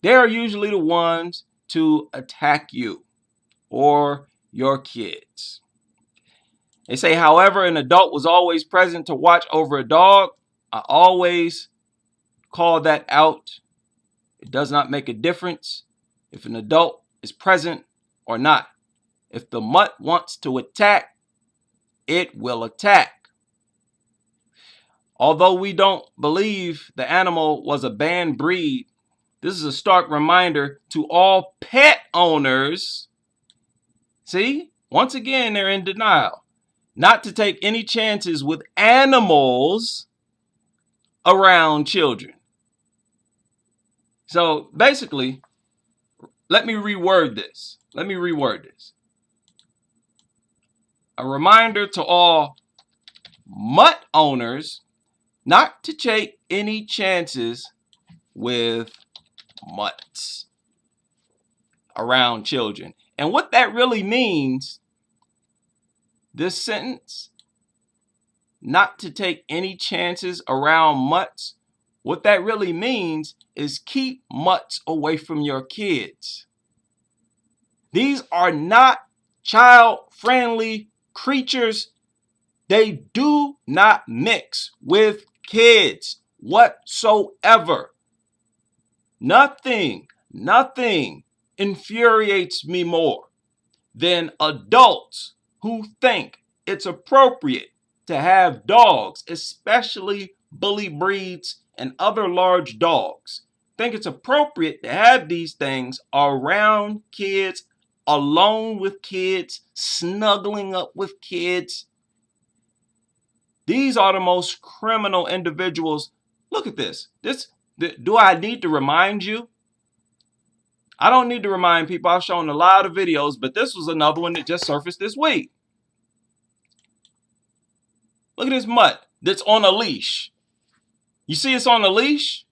They're usually the ones to attack you or your kids. They say, however, an adult was always present to watch over a dog. I always call that out. It does not make a difference if an adult is present or not. If the mutt wants to attack, it will attack. Although we don't believe the animal was a banned breed, this is a stark reminder to all pet owners. See, once again, they're in denial. not to take any chances with animals around children. So basically, let me reword this. A reminder to all mutt owners not to take any chances with mutts around children. And what that really means, this sentence, not to take any chances around mutts, what that really means is keep mutts away from your kids. These are not child-friendly creatures. They do not mix with kids whatsoever. Nothing infuriates me more than adults who think it's appropriate to have dogs, especially bully breeds and other large dogs. Think it's appropriate to have these things around kids, alone with kids, snuggling up with kids. These are the most criminal individuals. Look at this. Do I need to remind you? I don't need to remind people. I've shown a lot of videos, but this was another one that just surfaced this week. Look at this mutt that's on a leash. You see it's on a leash?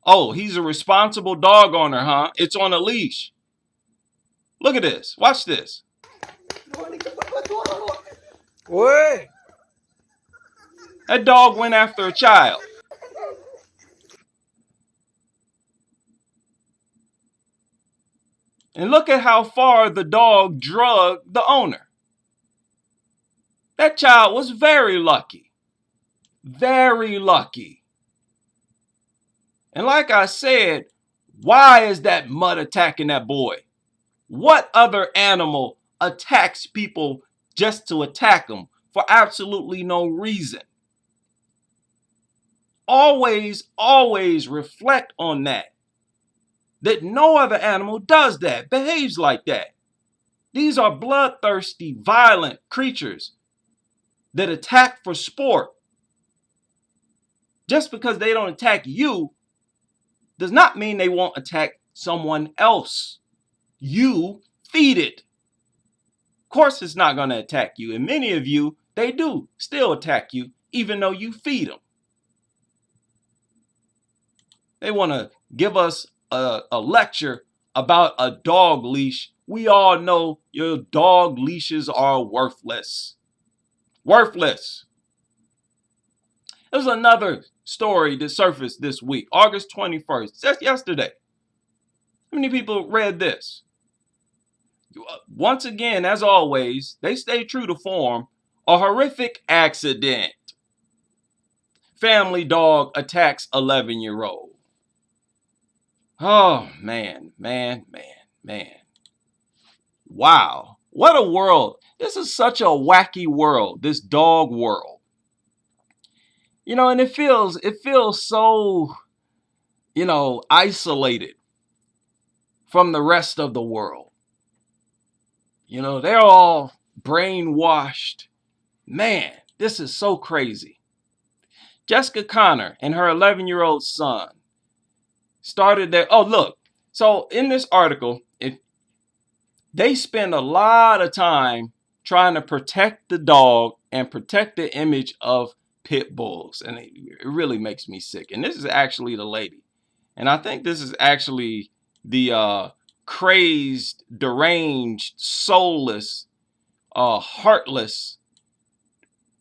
Oh, he's a responsible dog owner, huh? It's on a leash. Look at this. Watch this. Oi! That dog went after a child. And look at how far the dog drugged the owner. That child was very lucky. Very lucky. And like I said, why is that mutt attacking that boy? What other animal attacks people just to attack them for absolutely no reason? Always reflect on that. That no other animal does that, behaves like that. These are bloodthirsty, violent creatures that attack for sport. Just because they don't attack you does not mean they won't attack someone else. You feed it. Of course it's not going to attack you. And many of you, they do still attack you, even though you feed them. They want to give us a lecture about a dog leash. We all know your dog leashes are worthless. Worthless. There's another story that surfaced this week, August 21st, just yesterday. How many people read this? Once again, as always, they stay true to form. A horrific accident. Family dog attacks 11-year-old. Oh, man. Wow. What a world. This is such a wacky world, this dog world. You know, and it feels so, isolated from the rest of the world. You know, they're all brainwashed. Man, this is so crazy. Jessica Connor and her 11-year-old son started their, so in this article, they spend a lot of time trying to protect the dog and protect the image of pit bulls. And it really makes me sick. And this is actually the lady. And I think this is actually the crazed, deranged, soulless, heartless,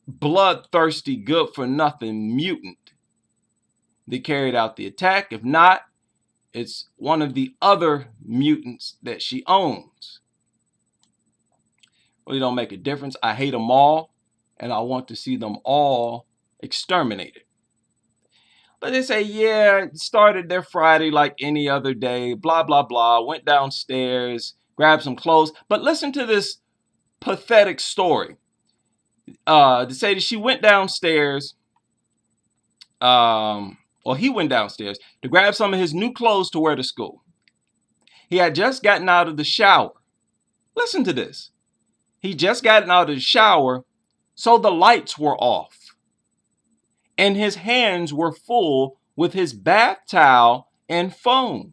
bloodthirsty, good-for-nothing mutant that carried out the attack. If not, it's one of the other mutants that she owns. Really don't make a difference. I hate them all, and I want to see them all exterminated. But they say, yeah, it started their Friday like any other day, blah, blah, blah, went downstairs, grabbed some clothes. But listen to this pathetic story. To say that she went downstairs, he went downstairs to grab some of his new clothes to wear to school. He had just gotten out of the shower. Listen to this. He just gotten out of the shower, so the lights were off. And his hands were full with his bath towel and phone.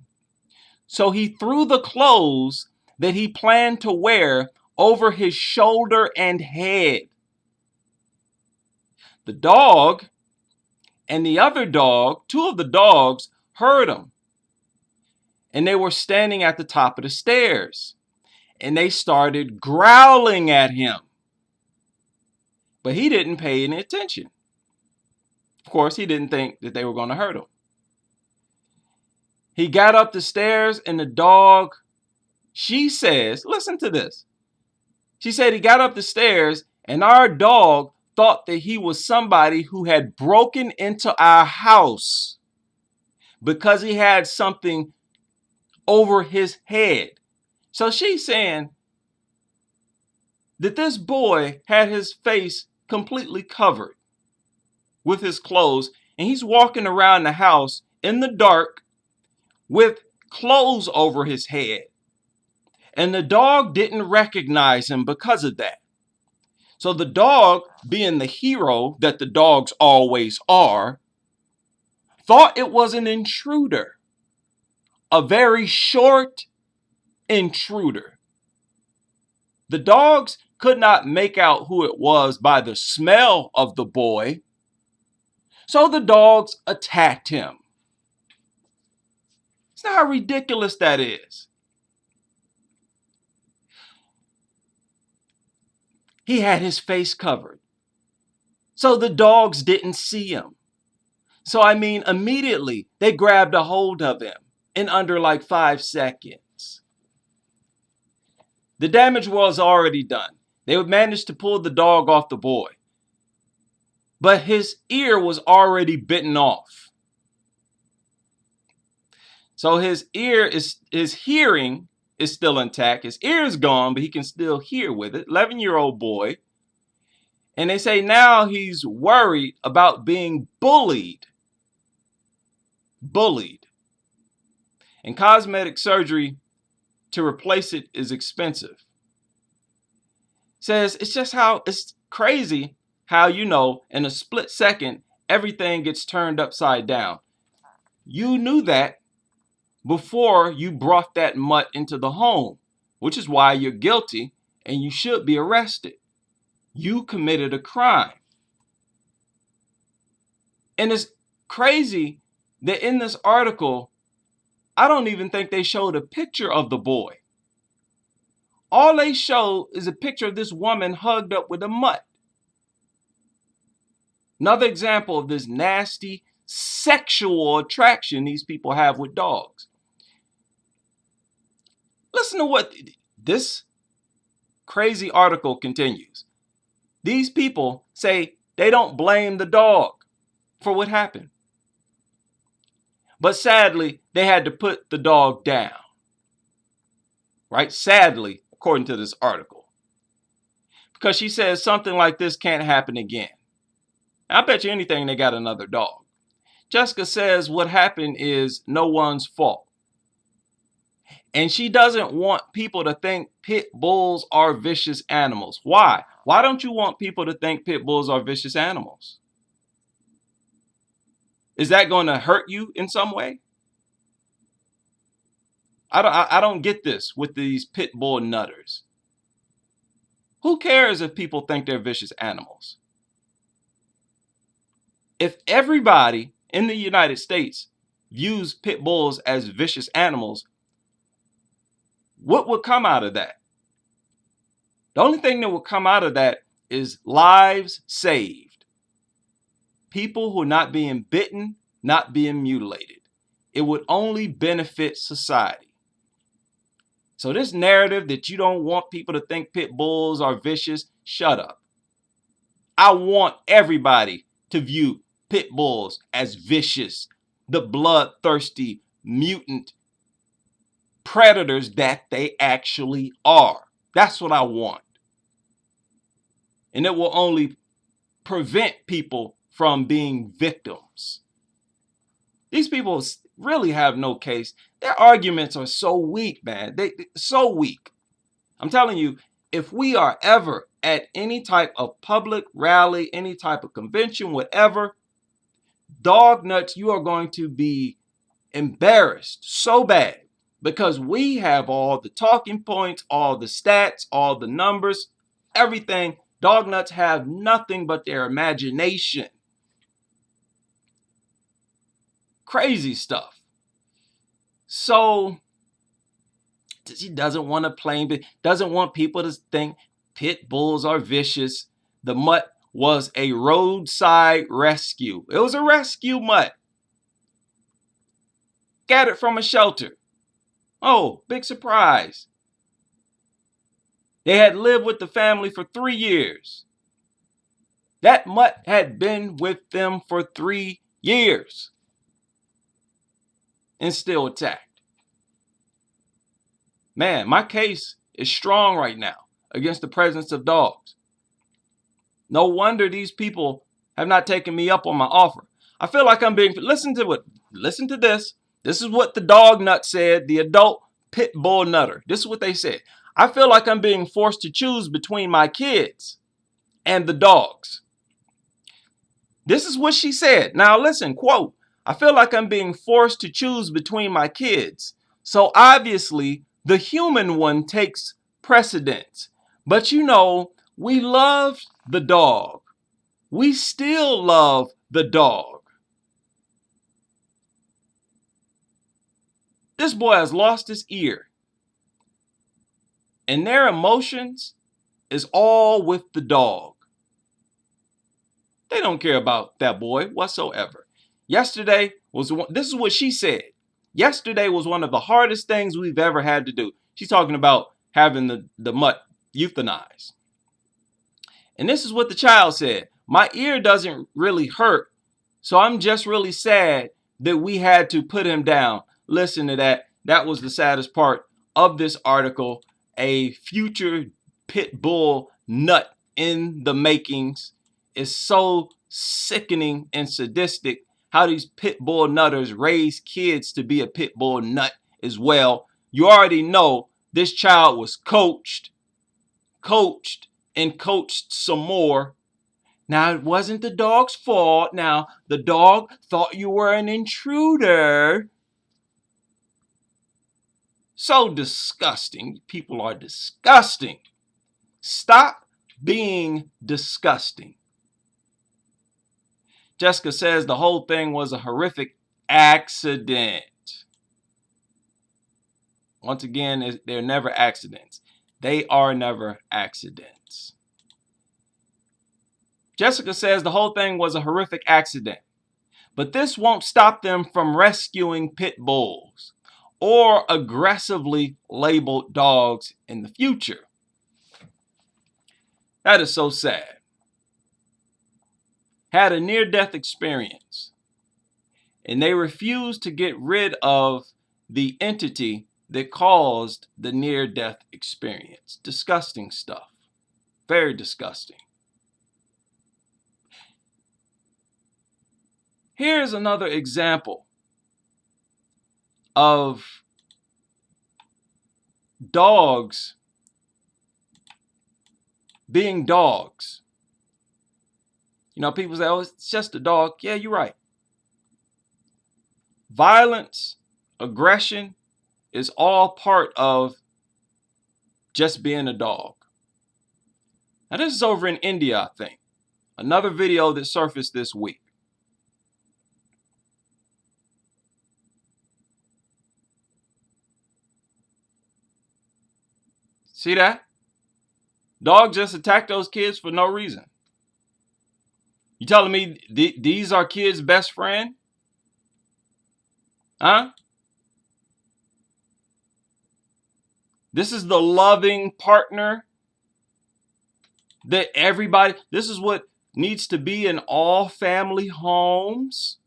So he threw the clothes that he planned to wear over his shoulder and head. The dog and the other dog, two of the dogs, heard him. And they were standing at the top of the stairs. And they started growling at him. But he didn't pay any attention. Of course, he didn't think that they were going to hurt him. He got up the stairs and the dog, she says, listen to this. She said he got up the stairs and our dog thought that he was somebody who had broken into our house because he had something over his head. So she's saying that this boy had his face completely covered with his clothes, and he's walking around the house in the dark with clothes over his head. And the dog didn't recognize him because of that. So the dog, being the hero that the dogs always are, thought it was an intruder, a very short intruder. The dogs could not make out who it was by the smell of the boy, so the dogs attacked him. See how ridiculous that is. He had his face covered, so the dogs didn't see him. So immediately they grabbed a hold of him in under like 5 seconds. The damage was already done. They would manage to pull the dog off the boy, but his ear was already bitten off. So his hearing is still intact. His ear is gone, but he can still hear with it. 11-year-old boy. And they say now he's worried about being bullied. And cosmetic surgery to replace it is expensive. Says it's crazy how, in a split second, everything gets turned upside down. You knew that before you brought that mutt into the home, which is why you're guilty and you should be arrested. You committed a crime. And it's crazy that in this article, I don't even think they showed a picture of the boy. All they show is a picture of this woman hugged up with a mutt. Another example of this nasty sexual attraction these people have with dogs. Listen to what this crazy article continues. These people say they don't blame the dog for what happened. But sadly, they had to put the dog down. Right? Sadly, according to this article. Because she says something like this can't happen again. I bet you anything they got another dog. Jessica says what happened is no one's fault. And she doesn't want people to think pit bulls are vicious animals. Why? Why don't you want people to think pit bulls are vicious animals? Is that going to hurt you in some way? I don't get this with these pit bull nutters. Who cares if people think they're vicious animals? If everybody in the United States views pit bulls as vicious animals, what would come out of that? The only thing that would come out of that is lives saved. People who are not being bitten, not being mutilated. It would only benefit society. So this narrative that you don't want people to think pit bulls are vicious, shut up. I want everybody to view pit bulls as vicious, the bloodthirsty, mutant predators that they actually are. That's what I want. And it will only prevent people from being victims. These people really have no case. Their arguments are so weak, man. They so weak. I'm telling you, if we are ever at any type of public rally, any type of convention, whatever, dog nuts, you are going to be embarrassed so bad because we have all the talking points, all the stats, all the numbers, everything. Dog nuts have nothing but their imagination. Crazy stuff. So he doesn't want to play, doesn't want people to think pit bulls are vicious. The mutt was a roadside rescue. It was a rescue mutt. Got it from a shelter. Oh, big surprise. They had lived with the family for 3 years. That mutt had been with them for 3 years and still attacked. Man, my case is strong right now against the presence of dogs. No wonder these people have not taken me up on my offer. I feel like I'm being, listen to this. This is what the dog nut said, the adult pit bull nutter. This is what they said. I feel like I'm being forced to choose between my kids and the dogs. This is what she said. Now listen, quote, I feel like I'm being forced to choose between my kids. So obviously the human one takes precedence. But you know, we love the dog. We still love the dog. This boy has lost his ear. And their emotions is all with the dog. They don't care about that boy whatsoever. Yesterday was, this is what she said. Yesterday was one of the hardest things we've ever had to do. She's talking about having the mutt euthanized. And this is what the child said. My ear doesn't really hurt, so I'm just really sad that we had to put him down. Listen to that. That was the saddest part of this article. A future pit bull nut in the makings. Is so sickening and sadistic how these pit bull nutters raise kids to be a pit bull nut as well. You already know this child was coached, and coached some more. Now, it wasn't the dog's fault. Now, the dog thought you were an intruder. So disgusting. People are disgusting. Stop being disgusting. Jessica says the whole thing was a horrific accident. Once again, they're never accidents. They are never accidents. Jessica says the whole thing was a horrific accident. But this won't stop them from rescuing pit bulls or aggressively labeled dogs in the future. That is so sad. Had a near-death experience, and they refused to get rid of the entity that caused the near-death experience. Disgusting stuff. Very disgusting. Here's another example of dogs being dogs. You know, people say, oh, it's just a dog. Yeah, you're right. Violence, aggression is all part of just being a dog. Now, this is over in India, I think. Another video that surfaced this week. See that? Dog just attacked those kids for no reason. You telling me these are kids' best friend? Huh? This is the loving partner that everybody, this is what needs to be in all family homes.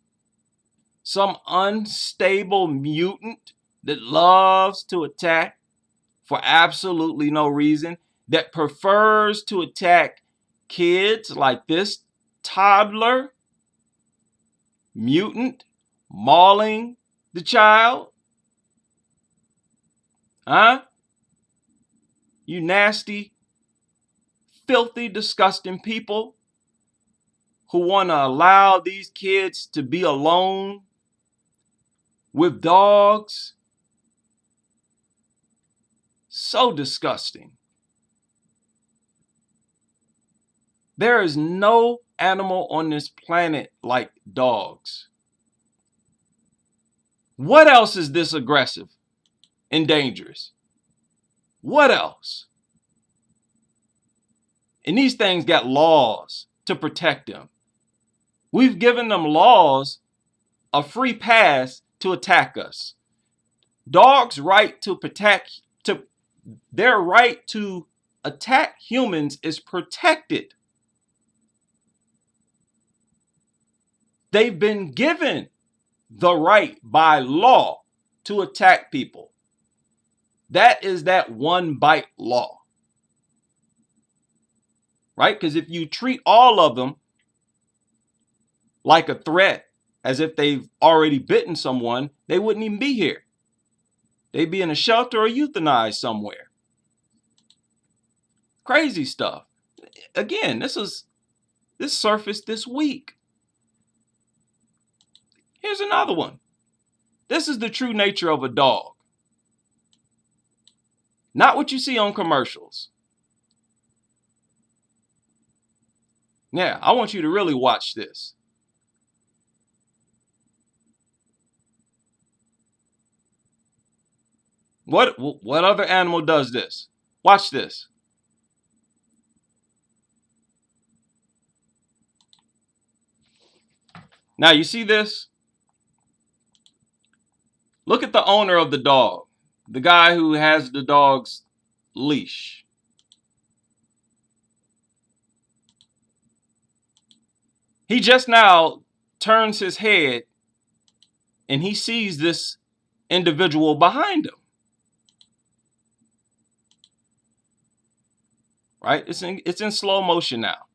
Some unstable mutant that loves to attack for absolutely no reason, that prefers to attack kids like this toddler, mutant, mauling the child. Huh? You nasty, filthy, disgusting people who want to allow these kids to be alone with dogs. So disgusting. There is no animal on this planet like dogs. What else is this aggressive and dangerous? What else? And these things got laws to protect them. We've given them laws, a free pass to attack us. Dogs' right to protect, their right to attack humans is protected. They've been given the right by law to attack people. That is that one bite law. Right? Because if you treat all of them like a threat, as if they've already bitten someone, they wouldn't even be here. They'd be in a shelter or euthanized somewhere. Crazy stuff. Again, this surfaced this week. Here's another one. This is the true nature of a dog. Not what you see on commercials. Yeah, I want you to really watch this. What other animal does this? Watch this. Now you see this? Look at the owner of the dog, the guy who has the dog's leash. He just now turns his head and he sees this individual behind him. Right? It's in slow motion now.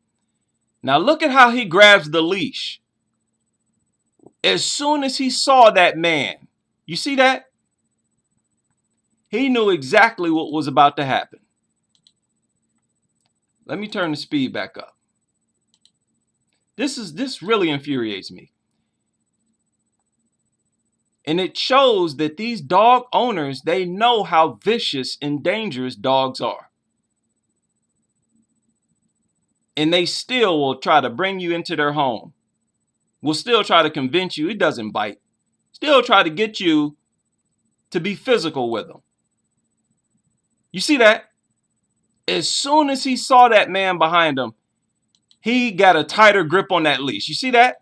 Now look at how he grabs the leash. As soon as he saw that man, you see that? He knew exactly what was about to happen. Let me turn the speed back up. This really infuriates me. And it shows that these dog owners, they know how vicious and dangerous dogs are. And they still will try to bring you into their home. Will still try to convince you it doesn't bite. Still try to get you to be physical with them. You see that? As soon as he saw that man behind him, he got a tighter grip on that leash. You see that?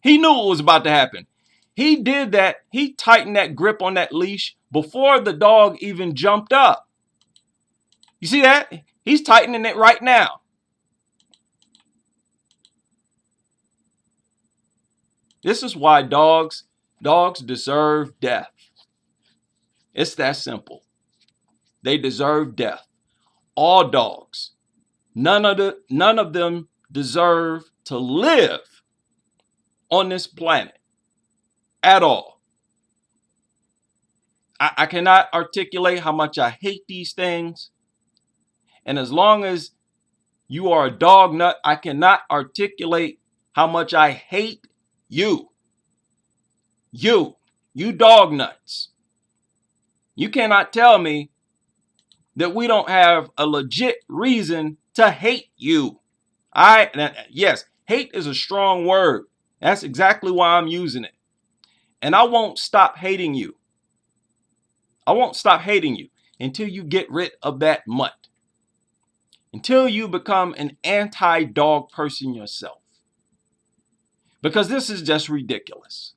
He knew what was about to happen. He did that. He tightened that grip on that leash before the dog even jumped up. You see that? He's tightening it right now. This is why dogs deserve death. It's that simple. They deserve death. All dogs. None of them deserve to live on this planet at all. I cannot articulate how much I hate these things. And as long as you are a dog nut, I cannot articulate how much I hate you. You dog nuts. You cannot tell me that we don't have a legit reason to hate you. Yes, hate is a strong word. That's exactly why I'm using it. And I won't stop hating you. I won't stop hating you until you get rid of that mutt. Until you become an anti-dog person yourself. Because this is just ridiculous.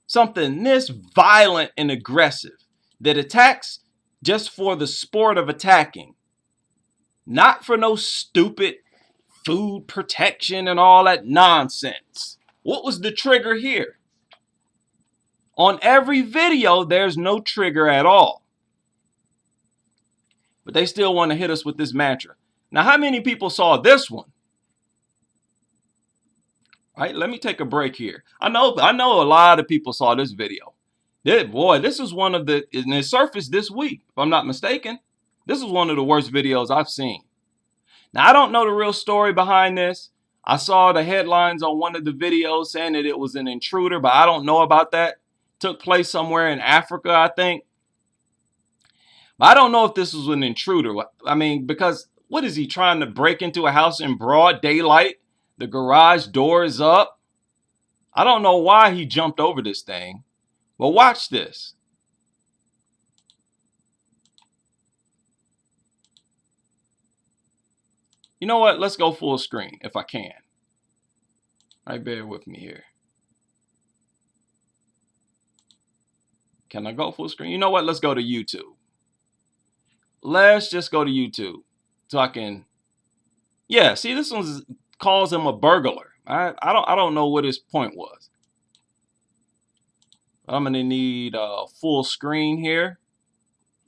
Something this violent and aggressive that attacks just for the sport of attacking. Not for no stupid food protection and all that nonsense. What was the trigger here? On every video, there's no trigger at all. But they still want to hit us with this mantra. Now, how many people saw this one? All right, let me take a break here. I know a lot of people saw this video. This is one of and it surfaced this week, if I'm not mistaken. This is one of the worst videos I've seen. Now, I don't know the real story behind this. I saw the headlines on one of the videos saying that it was an intruder, but I don't know about that. Took place somewhere in Africa, I think. But I don't know if this was an intruder. I mean, because what is he trying to break into a house in broad daylight? The garage door is up. I don't know why he jumped over this thing. Well, watch this. You know what? Let's go full screen if I can. All right, bear with me here. Can I go full screen? You know what? Let's go to YouTube. Let's just go to YouTube so I can. Yeah, see, this one calls him a burglar. I don't know what his point was. I'm gonna need full screen here.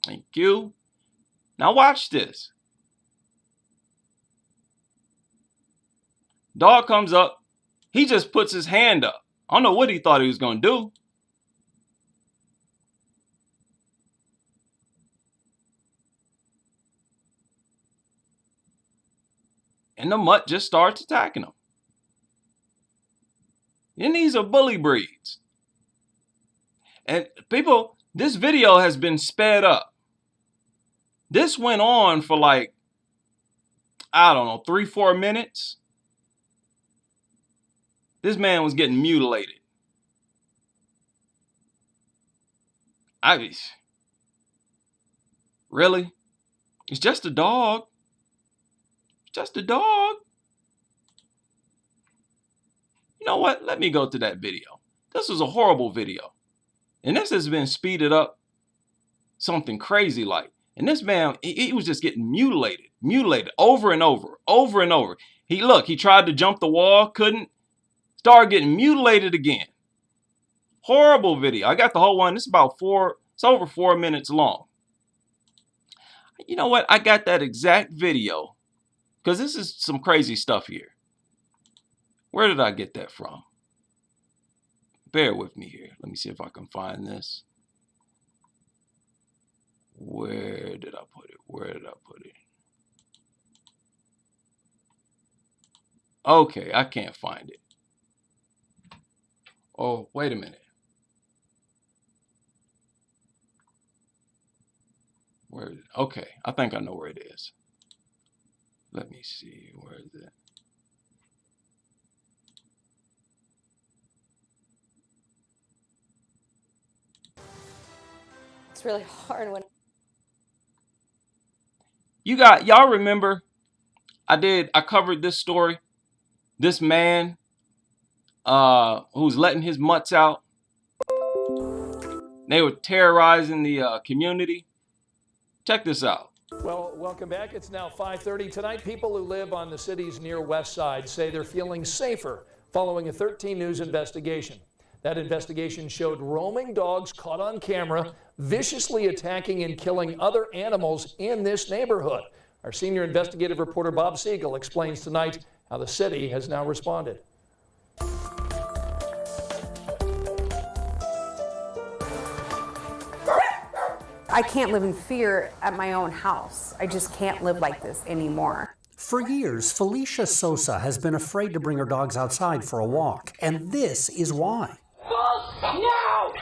Thank you. Now watch this. Dog comes up. He just puts his hand up. I don't know what he thought he was gonna do. And the mutt just starts attacking him. And these are bully breeds. And people, this video has been sped up. This went on for like, I don't know, 3-4 minutes. This man was getting mutilated. Really? It's just a dog. It's just a dog. You know what? Let me go to that video. This was a horrible video. And this has been speeded up something crazy like. And this man, he was just getting mutilated over and over and over. He tried to jump the wall, couldn't. Started getting mutilated again. Horrible video. I got the whole one. It's over 4 minutes long. You know what? I got that exact video because this is some crazy stuff here. Where did I get that from? Bear with me here. Let me see if I can find this. Where did I put it? Okay, I can't find it. Oh, wait a minute. Where is it? Okay, I think I know where it is. Let me see. Where is it? It's really hard when y'all remember I covered this story. This man who's letting his mutts out. They were terrorizing the community. Check this out. Well, welcome back. It's now 5:30 tonight. People who live on the city's near west side say they're feeling safer following a 13 News investigation. That investigation showed roaming dogs caught on camera viciously attacking and killing other animals in this neighborhood. Our senior investigative reporter Bob Siegel explains tonight how the city has now responded. I can't live in fear at my own house. I just can't live like this anymore. For years, Felicia Sosa has been afraid to bring her dogs outside for a walk, and this is why. No!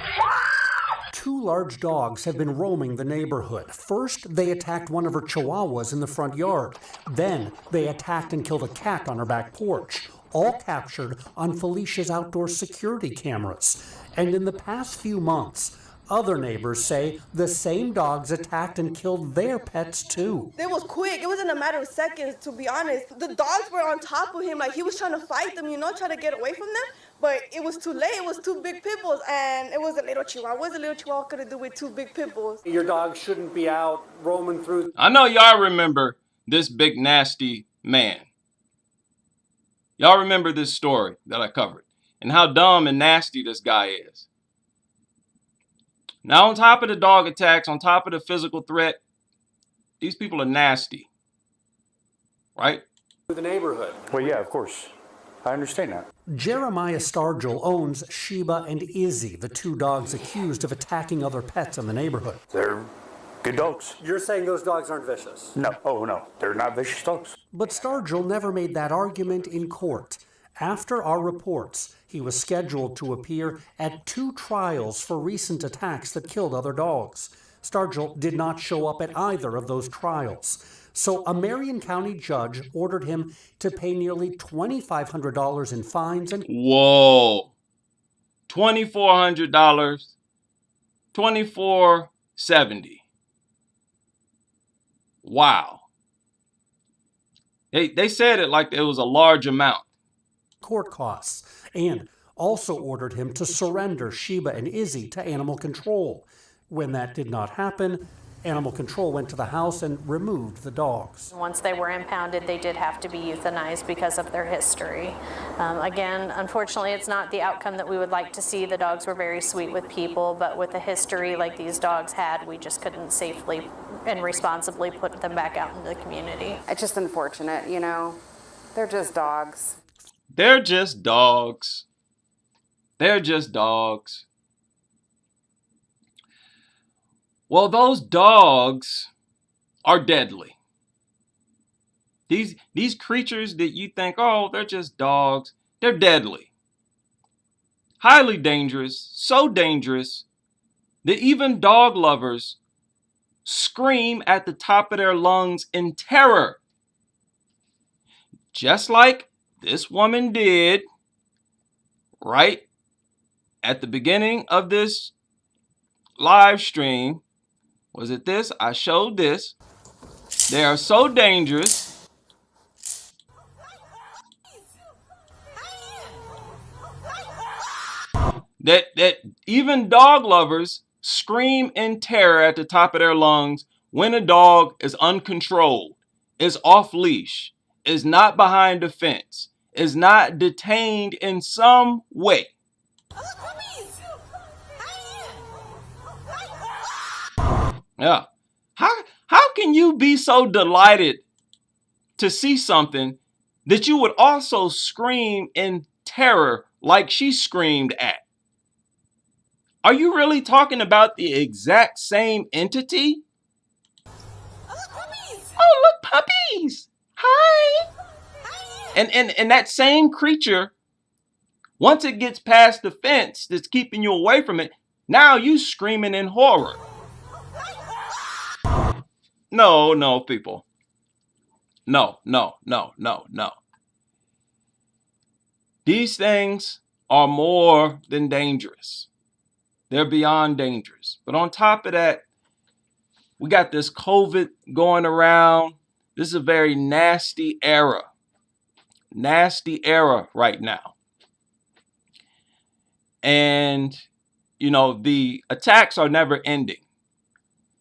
2 large dogs have been roaming the neighborhood. First, they attacked one of her chihuahuas in the front yard. Then, they attacked and killed a cat on her back porch, all captured on Felicia's outdoor security cameras. And in the past few months, other neighbors say the same dogs attacked and killed their pets too. It was quick. It was in a matter of seconds, to be honest. The dogs were on top of him, like he was trying to fight them, try to get away from them. But it was too late. It was 2 big pit bulls, and it was a little chihuahua. What was a little chihuahua going to do with 2 big pit bulls? Your dog shouldn't be out roaming through. I know y'all remember this big nasty man. Y'all remember this story that I covered and how dumb and nasty this guy is. Now, on top of the dog attacks, on top of the physical threat, these people are nasty, right? The neighborhood. Well, yeah, of course. I understand that. Jeremiah Stargell owns Sheba and Izzy, the 2 dogs accused of attacking other pets in the neighborhood. They're Good dogs. You're saying those dogs aren't vicious? No, oh no, they're not vicious dogs. But Stargell never made that argument in court. After our reports, he was scheduled to appear at 2 trials for recent attacks that killed other dogs. Stargell did not show up at either of those trials. So a Marion County judge ordered him to pay nearly $2,500 in fines and... Whoa. $2,400. $2,470. Wow. They said it like it was a large amount. Court costs, and also ordered him to surrender Sheba and Izzy to animal control. When that did not happen, animal control went to the house and removed the dogs. Once they were impounded, they did have to be euthanized because of their history. Again, unfortunately, it's not the outcome that we would like to see. The dogs were very sweet with people, but with a history like these dogs had, we just couldn't safely and responsibly put them back out into the community. It's just unfortunate, you know. They're just dogs. They're just dogs. They're just dogs. Well, those dogs are deadly. These creatures that you think, oh, they're just dogs, they're deadly. Highly dangerous, so dangerous that even dog lovers scream at the top of their lungs in terror. Just like this woman did right at the beginning of this live stream. Was it this? I showed this. They are so dangerous that even dog lovers scream in terror at the top of their lungs when a dog is uncontrolled, is off leash, is not behind a fence, is not detained in some way. Yeah. How can you be so delighted to see something that you would also scream in terror like she screamed at? Are you really talking about the exact same entity? Oh, look, puppies. Hi. And that same creature, once it gets past the fence that's keeping you away from it, now you screaming in horror. No, people. No. These things are more than dangerous. They're beyond dangerous. But on top of that, we got this COVID going around. This is a very nasty era. Nasty era right now. And, you know, the attacks are never ending.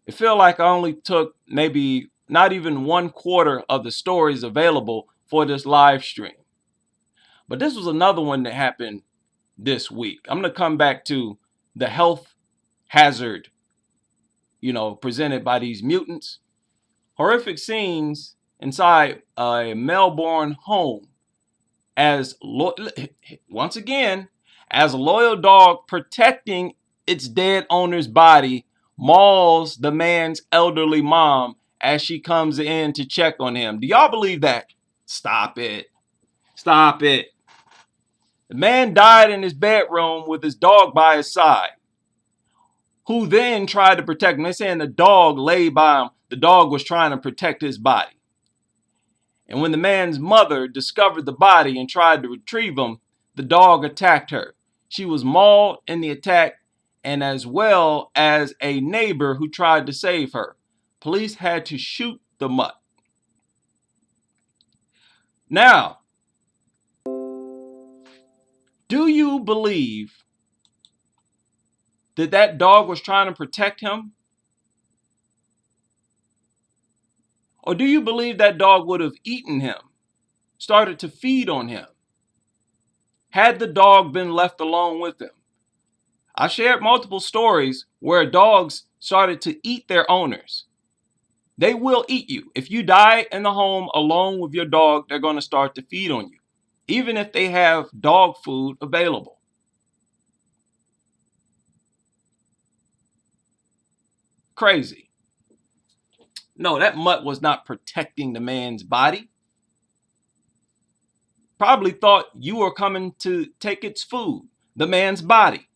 It feels like I only took maybe not even 1/4 of the stories available for this live stream. But this was another one that happened this week. I'm going to come back to the health hazard, you know, presented by these mutants. Horrific scenes inside a Melbourne home as, once again, as a loyal dog protecting its dead owner's body mauls the man's elderly mom as she comes in to check on him. Do y'all believe that? Stop it. Stop it. The man died in his bedroom with his dog by his side, who then tried to protect him. They're saying the dog lay by him. The dog was trying to protect his body. And when the man's mother discovered the body and tried to retrieve him, the dog attacked her. She was mauled in the attack, and as well as a neighbor who tried to save her. Police had to shoot the mutt. Now, do you believe that that dog was trying to protect him? Or do you believe that dog would have eaten him, started to feed on him, had the dog been left alone with him? I shared multiple stories where dogs started to eat their owners. They will eat you. If you die in the home alone with your dog, they're going to start to feed on you, even if they have dog food available. Crazy. No, that mutt was not protecting the man's body. Probably thought you were coming to take its food, the man's body.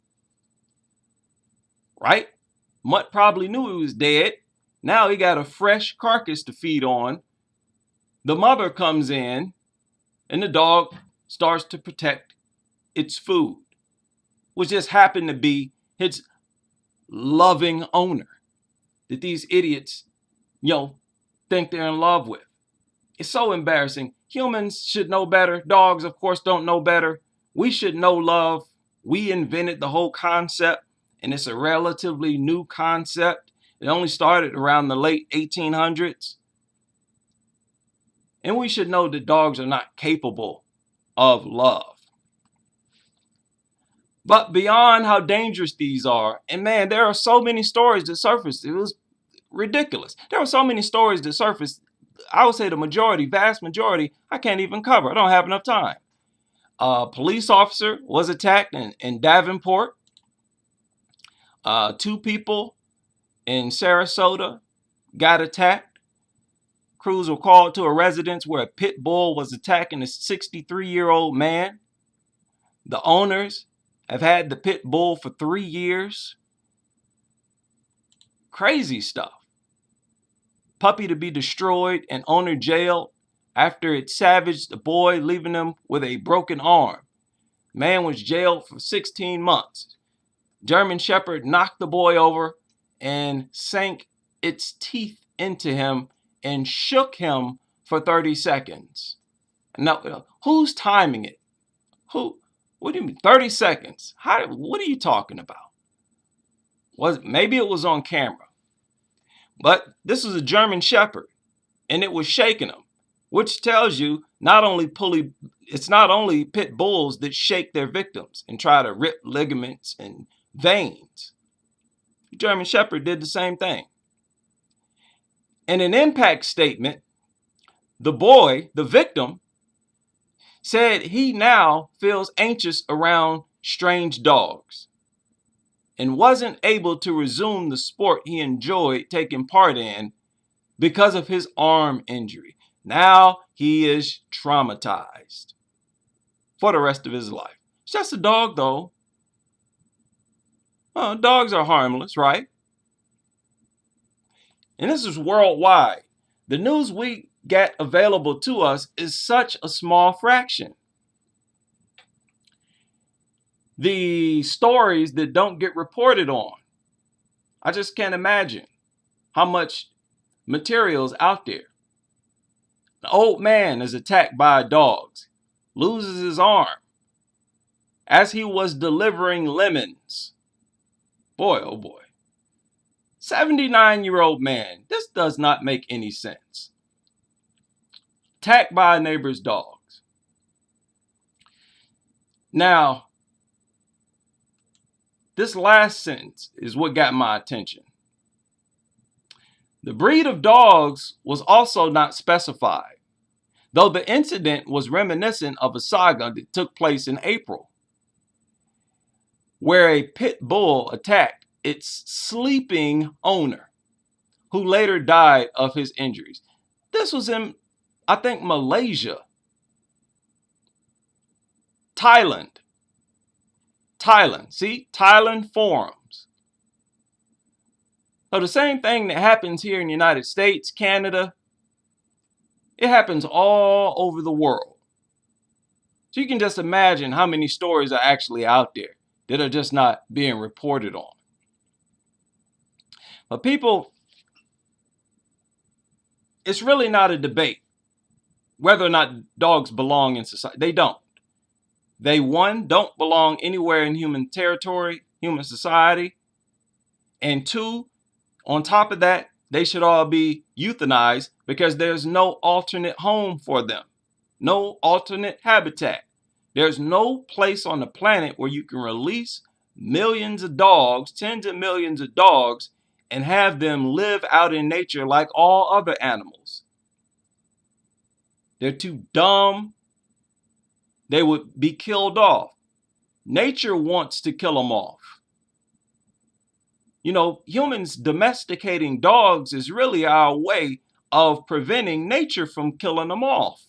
Right? Mutt probably knew he was dead. Now he got a fresh carcass to feed on. The mother comes in and the dog starts to protect its food, which just happened to be its loving owner that these idiots, think they're in love with. It's so embarrassing. Humans should know better. Dogs, of course, don't know better. We should know love. We invented the whole concept, and it's a relatively new concept. It only started around the late 1800s. And we should know that dogs are not capable of love. But beyond how dangerous these are, and man, there are so many stories that surfaced. It was ridiculous. There were so many stories that surfaced. I would say the majority, vast majority, I can't even cover. I don't have enough time. A police officer was attacked in Davenport. 2 people in Sarasota got attacked. Crews were called to a residence where a pit bull was attacking a 63-year-old man. The owners have had the pit bull for 3 years. Crazy stuff. Puppy to be destroyed and owner jailed after it savaged the boy, leaving him with a broken arm. Man was jailed for 16 months. German Shepherd knocked the boy over and sank its teeth into him and shook him for 30 seconds. Now, who's timing it? What do you mean 30 seconds? What are you talking about? Maybe it was on camera. But this was a German Shepherd, and it was shaking him, which tells you it's not only pit bulls that shake their victims and try to rip ligaments and veins. The German Shepherd did the same thing. In an impact statement, the boy, the victim, said he now feels anxious around strange dogs and wasn't able to resume the sport he enjoyed taking part in because of his arm injury. Now he is traumatized for the rest of his life. It's just a dog, though. Dogs are harmless, right? And this is worldwide. The news we get available to us is such a small fraction. The stories that don't get reported on, I just can't imagine how much material is out there. An old man is attacked by dogs, loses his arm as he was delivering lemons. Boy, oh boy. 79-year-old man. This does not make any sense. Attacked by a neighbor's dogs. Now, this last sentence is what got my attention. The breed of dogs was also not specified, though the incident was reminiscent of a saga that took place in April, where a pit bull attacked its sleeping owner, who later died of his injuries. This was in, I think, Malaysia, Thailand. See, Thailand forums. So the same thing that happens here in the United States, Canada, it happens all over the world. So you can just imagine how many stories are actually out there that are just not being reported on. But people, it's really not a debate whether or not dogs belong in society. They don't. They, one, don't belong anywhere in human territory, human society. And 2, on top of that, they should all be euthanized because there's no alternate home for them, no alternate habitat. There's no place on the planet where you can release millions of dogs, tens of millions of dogs, and have them live out in nature like all other animals. They're too dumb. They would be killed off. Nature wants to kill them off. You know, humans domesticating dogs is really our way of preventing nature from killing them off,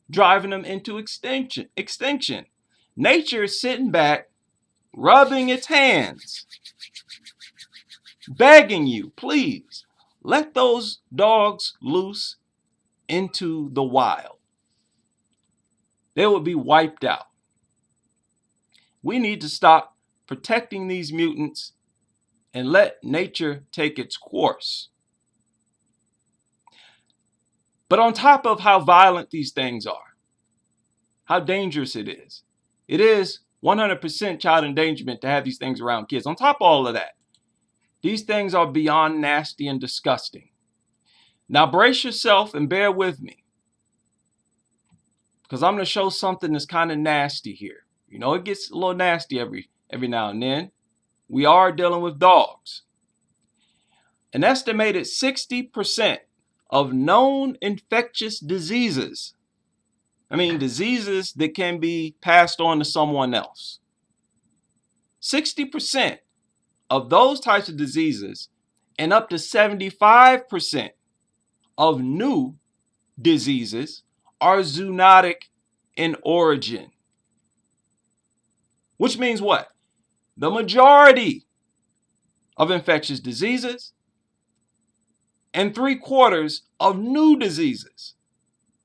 driving them into extinction. Nature is sitting back, rubbing its hands, begging you, please, let those dogs loose into the wild. They will be wiped out. We need to stop protecting these mutants and let nature take its course. But on top of how violent these things are, how dangerous it is 100% child endangerment to have these things around kids. On top of all of that, these things are beyond nasty and disgusting. Now brace yourself and bear with me, because I'm going to show something that's kind of nasty here. You know, it gets a little nasty every now and then. We are dealing with dogs. An estimated 60% of known infectious diseases, diseases that can be passed on to someone else, 60% of those types of diseases and up to 75% of new diseases are zoonotic in origin. Which means what? The majority of infectious diseases and 3/4 of new diseases,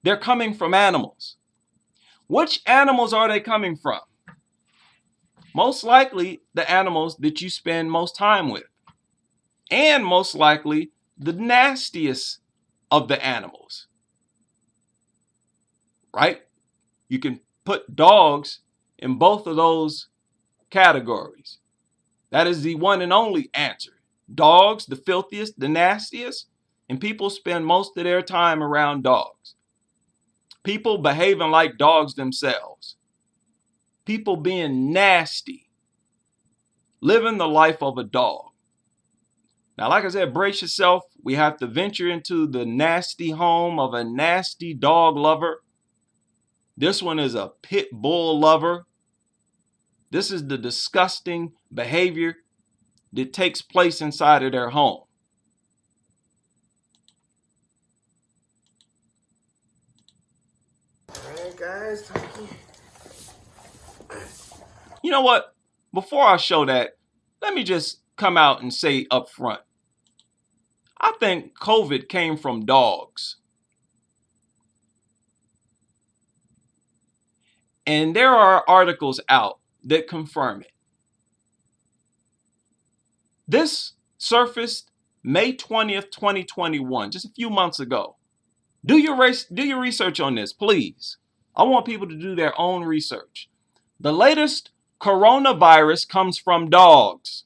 they're coming from animals. Which animals are they coming from? Most likely the animals that you spend most time with, and most likely the nastiest of the animals, right? You can put dogs in both of those categories. That is the one and only answer. Dogs, the filthiest, the nastiest, and people spend most of their time around dogs. People behaving like dogs themselves. People being nasty. Living the life of a dog. Now, like I said, brace yourself. We have to venture into the nasty home of a nasty dog lover. This one is a pit bull lover. This is the disgusting behavior that takes place inside of their home. Alright, guys, You know what? Before I show that, let me just come out and say up front, I think COVID came from dogs. And there are articles out that confirm it. This surfaced May 20th, 2021, just a few months ago. Do your research on this, please. I want people to do their own research. The latest coronavirus comes from dogs.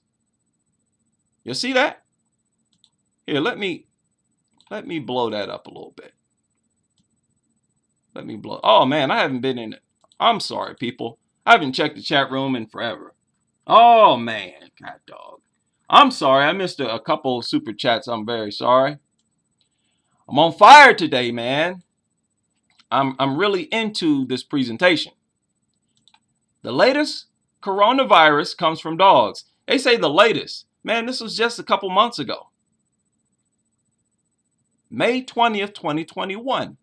You see that? Here, let me blow that up a little bit. Let me blow. Oh man, I haven't been in it. I'm sorry, people. I haven't checked the chat room in forever. Oh man, cat dog. I'm sorry, I missed a couple super chats. I'm very sorry. I'm on fire today, man. I'm really into this presentation. The latest coronavirus comes from dogs. They say the latest. Man, this was just a couple months ago. May 20th, 2021.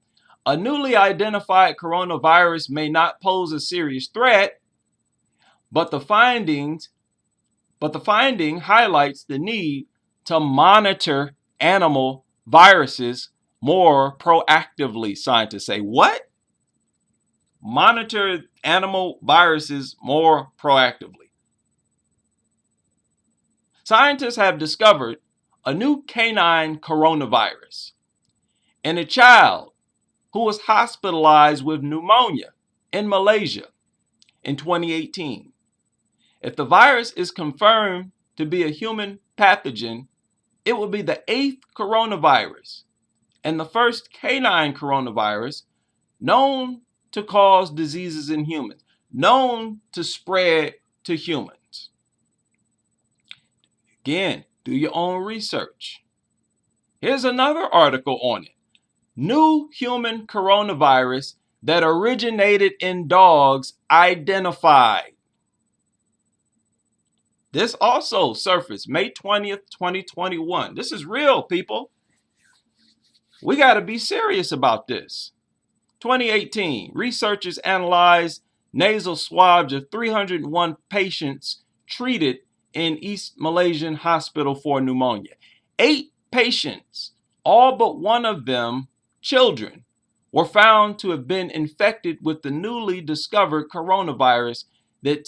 A newly identified coronavirus may not pose a serious threat, but the finding highlights the need to monitor animal viruses more proactively. Scientists say, what? Monitor animal viruses more proactively. Scientists have discovered a new canine coronavirus in a child who was hospitalized with pneumonia in Malaysia in 2018. If the virus is confirmed to be a human pathogen, it will be the 8th coronavirus and the first canine coronavirus known to cause diseases in humans, known to spread to humans. Again, do your own research. Here's another article on it. New human coronavirus that originated in dogs identified. This also surfaced May 20th, 2021. This is real, people. We got to be serious about this. 2018, researchers analyzed nasal swabs of 301 patients treated in East Malaysian hospital for pneumonia. 8 patients, all but one of them children, were found to have been infected with the newly discovered coronavirus that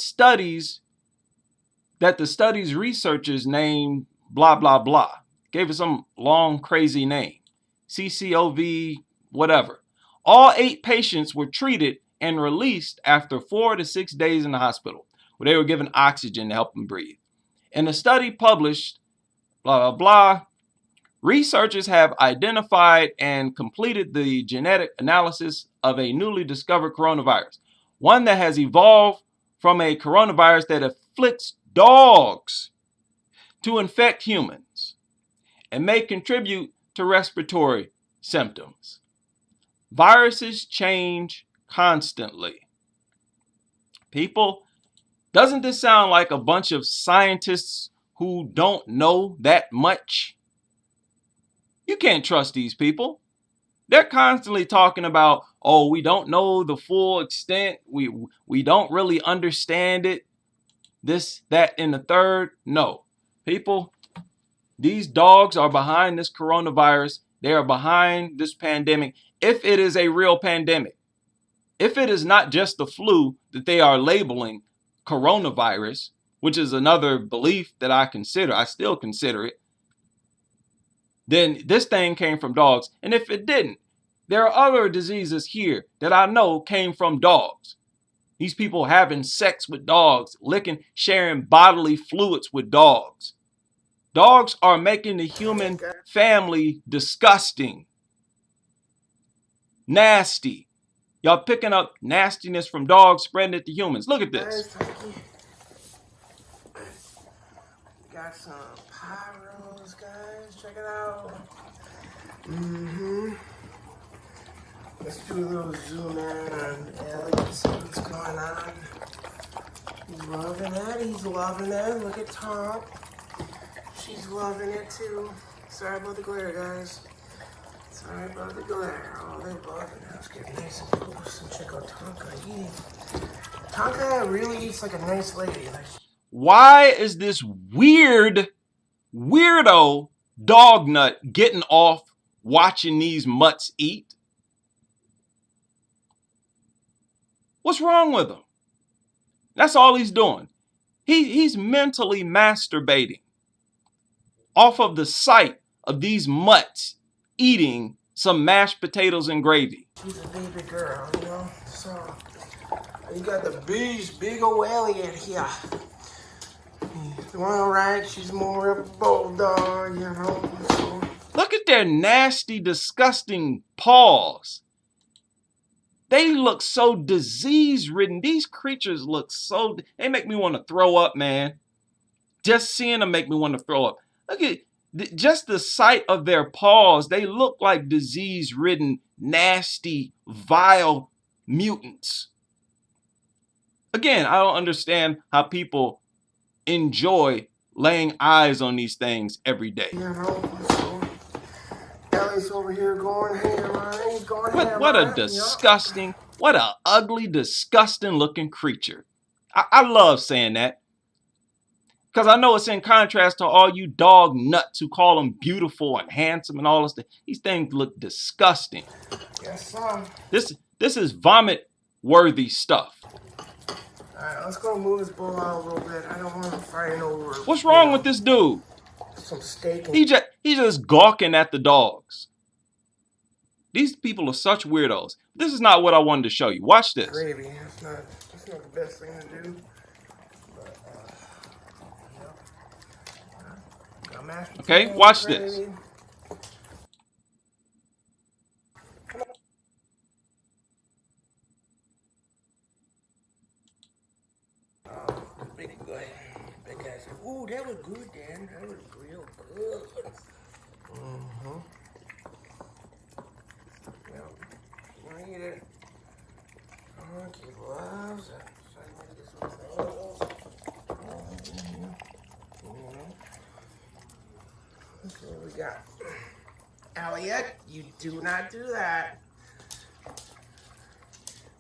the study's researchers named blah, blah, blah. Gave it some long, crazy name. CCOV, whatever. All 8 patients were treated and released after 4 to 6 days in the hospital, where they were given oxygen to help them breathe. In a study published, blah, blah, blah, researchers have identified and completed the genetic analysis of a newly discovered coronavirus, one that has evolved from a coronavirus that afflicts dogs to infect humans and may contribute to respiratory symptoms. Viruses change constantly. People, doesn't this sound like a bunch of scientists who don't know that much? You can't trust these people. They're constantly talking about, oh, we don't know the full extent. We don't really understand it. This, that, and the third. No. People, these dogs are behind this coronavirus. They are behind this pandemic. If it is a real pandemic, if it is not just the flu that they are labeling coronavirus, which is another belief that I still consider it, then this thing came from dogs. And if it didn't, there are other diseases here that I know came from dogs. These people having sex with dogs, sharing bodily fluids with dogs. Dogs are making the human family disgusting, nasty. Y'all picking up nastiness from dogs, spreading it to humans. Look at this. Got some pyros, guys. Check it out. Let's do a little zoom in on Elliot, see what's going on. He's loving it. He's loving it. Look at Tom. She's loving it too. Sorry about the glare, guys. Sorry about the glare. Oh, they're loving it. Let's get nice and close and check out Tonka eating. Tonka really eats like a nice lady. Why is this weirdo dog nut getting off watching these mutts eat? What's wrong with him? That's all he's doing. He's mentally masturbating off of the sight of these mutts eating some mashed potatoes and gravy. She's a baby girl, you know? So, you got the big old Elliot here. Well, right, she's more of a bulldog, you know? So. Look at their nasty, disgusting paws. They look so disease-ridden. These creatures look so... They make me want to throw up, man. Just seeing them make me want to throw up. Look at just the sight of their paws. They look like disease-ridden, nasty, vile mutants. Again, I don't understand how people enjoy laying eyes on these things every day. You know, so Ellie's over here going ham, right? He's going ham. What a disgusting, what a ugly, disgusting looking creature. I love saying that. Because I know it's in contrast to all you dog nuts who call them beautiful and handsome and all this stuff. These things look disgusting. Yes, sir. This is vomit-worthy stuff. All right, let's go move this bull out a little bit. I don't want to fight over. What's wrong with this dude? Some steak. He's just gawking at the dogs. These people are such weirdos. This is not what I wanted to show you. Watch this. Gravy. That's not the best thing to do. But, okay, watch this. Big guy said, "Ooh, that was good, Dan. That was real good." Yeah, you want to eat it? Oh, he loves it. So I need to get some Okay, we got Elliot. You do not do that.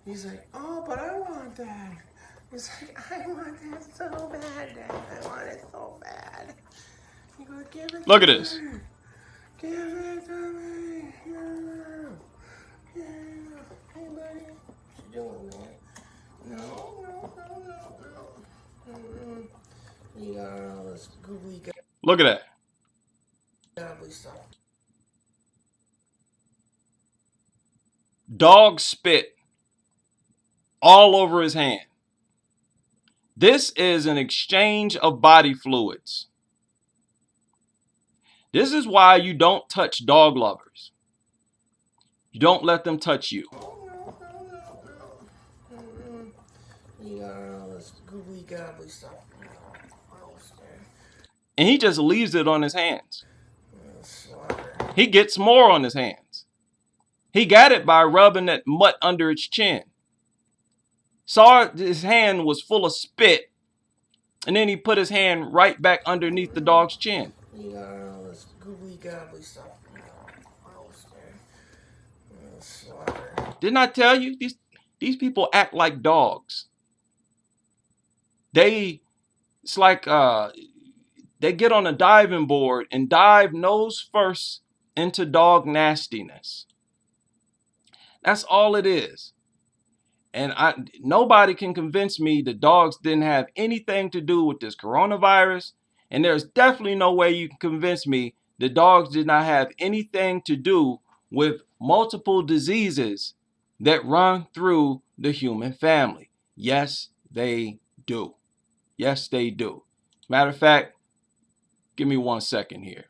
He's like, oh, but I want that. He's like, I want that so bad, Dad. I want it so bad. You go, give it Look to at this. me. Give it to me. Yeah. Yeah. Hey, buddy. What you doing, man? No. You got all this googly Look at that. gobbly stuff. Dog spit all over his hand. This is an exchange of body fluids. This is why you don't touch dog lovers. You don't let them touch you. You got all this googly gobbly stuff. And he just leaves it on his hands. He gets more on his hands. He got it by rubbing that mutt under its chin. Saw his hand was full of spit, and then he put his hand right back underneath the dog's chin. You got all this googly gobbly stuff. Didn't I tell you? These people act like dogs. It's like they get on a diving board and dive nose first into dog nastiness. That's all it is. And nobody can convince me that dogs didn't have anything to do with this coronavirus. And there's definitely no way you can convince me that dogs did not have anything to do with multiple diseases that run through the human family. Yes, they do. Yes, they do. Matter of fact, give me 1 second here.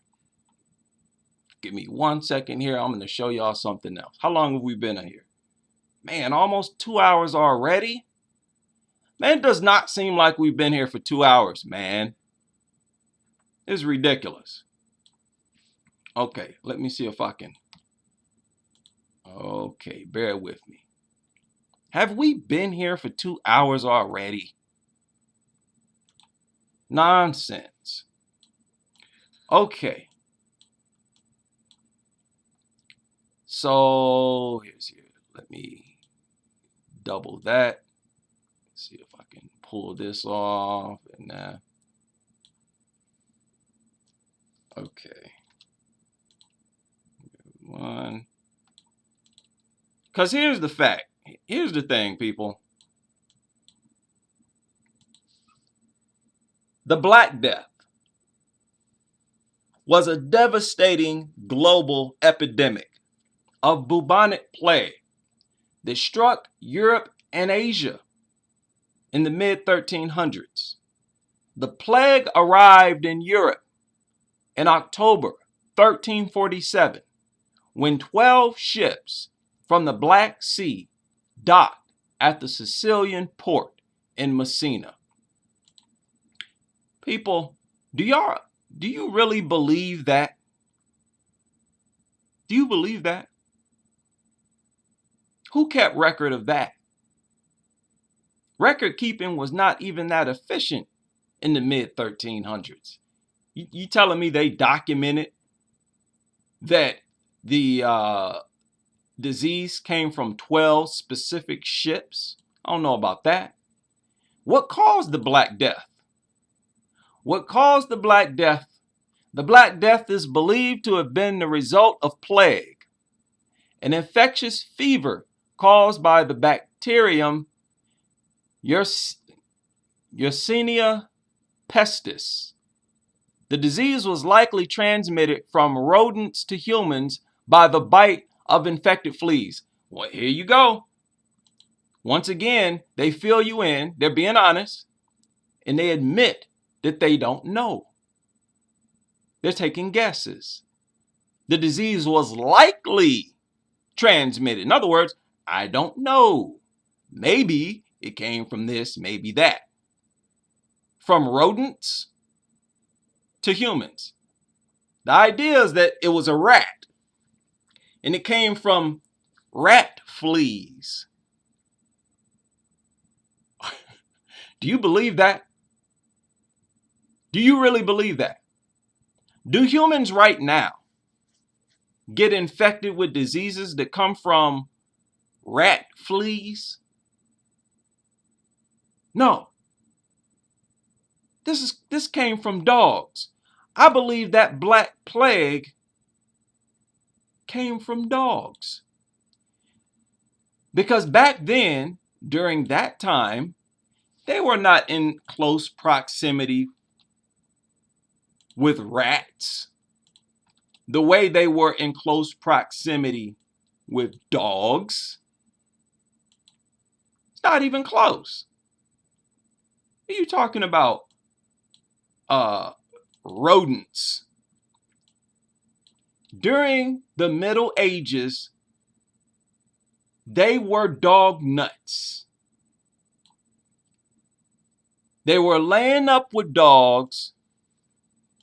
Give me 1 second here. I'm going to show y'all something else. How long have we been in here? Man, almost 2 hours already? Man, it does not seem like we've been here for 2 hours, man. It's ridiculous. Okay, let me see if I can. Okay, bear with me. Have we been here for 2 hours already? Nonsense. Okay. So, here's here. Let me double that. See if I can pull this off. And okay. One. Because here's the fact. Here's the thing, people. The Black Death was a devastating global epidemic of bubonic plague that struck Europe and Asia in the mid-1300s. The plague arrived in Europe in October 1347 when 12 ships from the Black Sea docked at the Sicilian port in Messina. People, do you really believe that? Do you believe that? Who kept record of that? Record keeping was not even that efficient in the mid-1300s. You telling me they documented that the disease came from 12 specific ships? I don't know about that. What caused the Black Death? What caused the Black Death? The Black Death is believed to have been the result of plague, an infectious fever caused by the bacterium Yersinia pestis. The disease was likely transmitted from rodents to humans by the bite of infected fleas. Well, here you go. Once again, they fill you in. They're being honest. And they admit that they don't know. They're taking guesses. The disease was likely transmitted. In other words, I don't know. Maybe it came from this, maybe that. From rodents to humans. The idea is that it was a rat. And it came from rat fleas. Do you believe that? Do you really believe that? Do humans right now get infected with diseases that come from rat fleas? No. This came from dogs. I believe that Black Plague came from dogs. Because back then, during that time, they were not in close proximity with rats the way they were in close proximity with dogs. It's not even close. What are you talking about? Rodents. During the Middle Ages, they were dog nuts. They were laying up with dogs.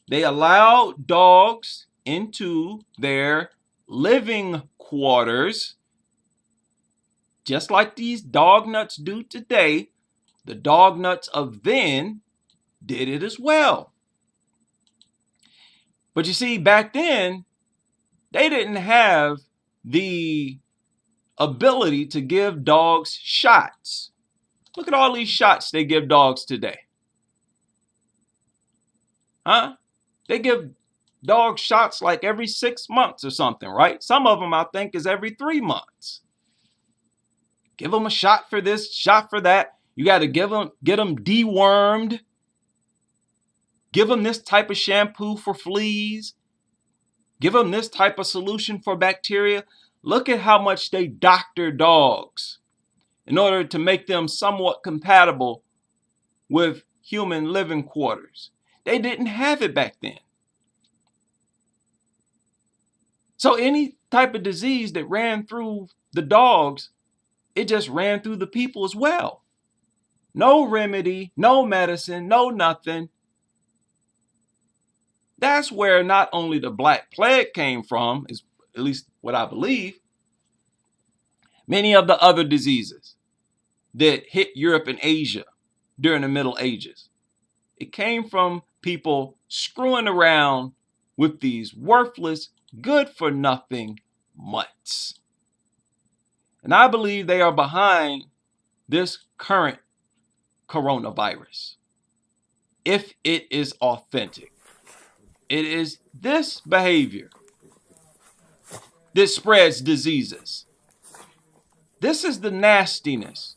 They allowed dogs into their living quarters, just like these dog nuts do today. The dog nuts of then did it as well. But you see, back then, they didn't have the ability to give dogs shots. Look at all these shots they give dogs today. Huh? They give dogs shots like every 6 months or something, right? Some of them, I think, is every 3 months. Give them a shot for this, shot for that. You got to get them dewormed. Give them this type of shampoo for fleas. Give them this type of solution for bacteria. Look at how much they doctor dogs in order to make them somewhat compatible with human living quarters. They didn't have it back then. So any type of disease that ran through the dogs, it just ran through the people as well. No remedy, no medicine, no nothing. That's where not only the Black Plague came from, is at least what I believe, many of the other diseases that hit Europe and Asia during the Middle Ages. It came from people screwing around with these worthless, good-for-nothing mutts. And I believe they are behind this current coronavirus. If it is authentic, it is this behavior that spreads diseases. This is the nastiness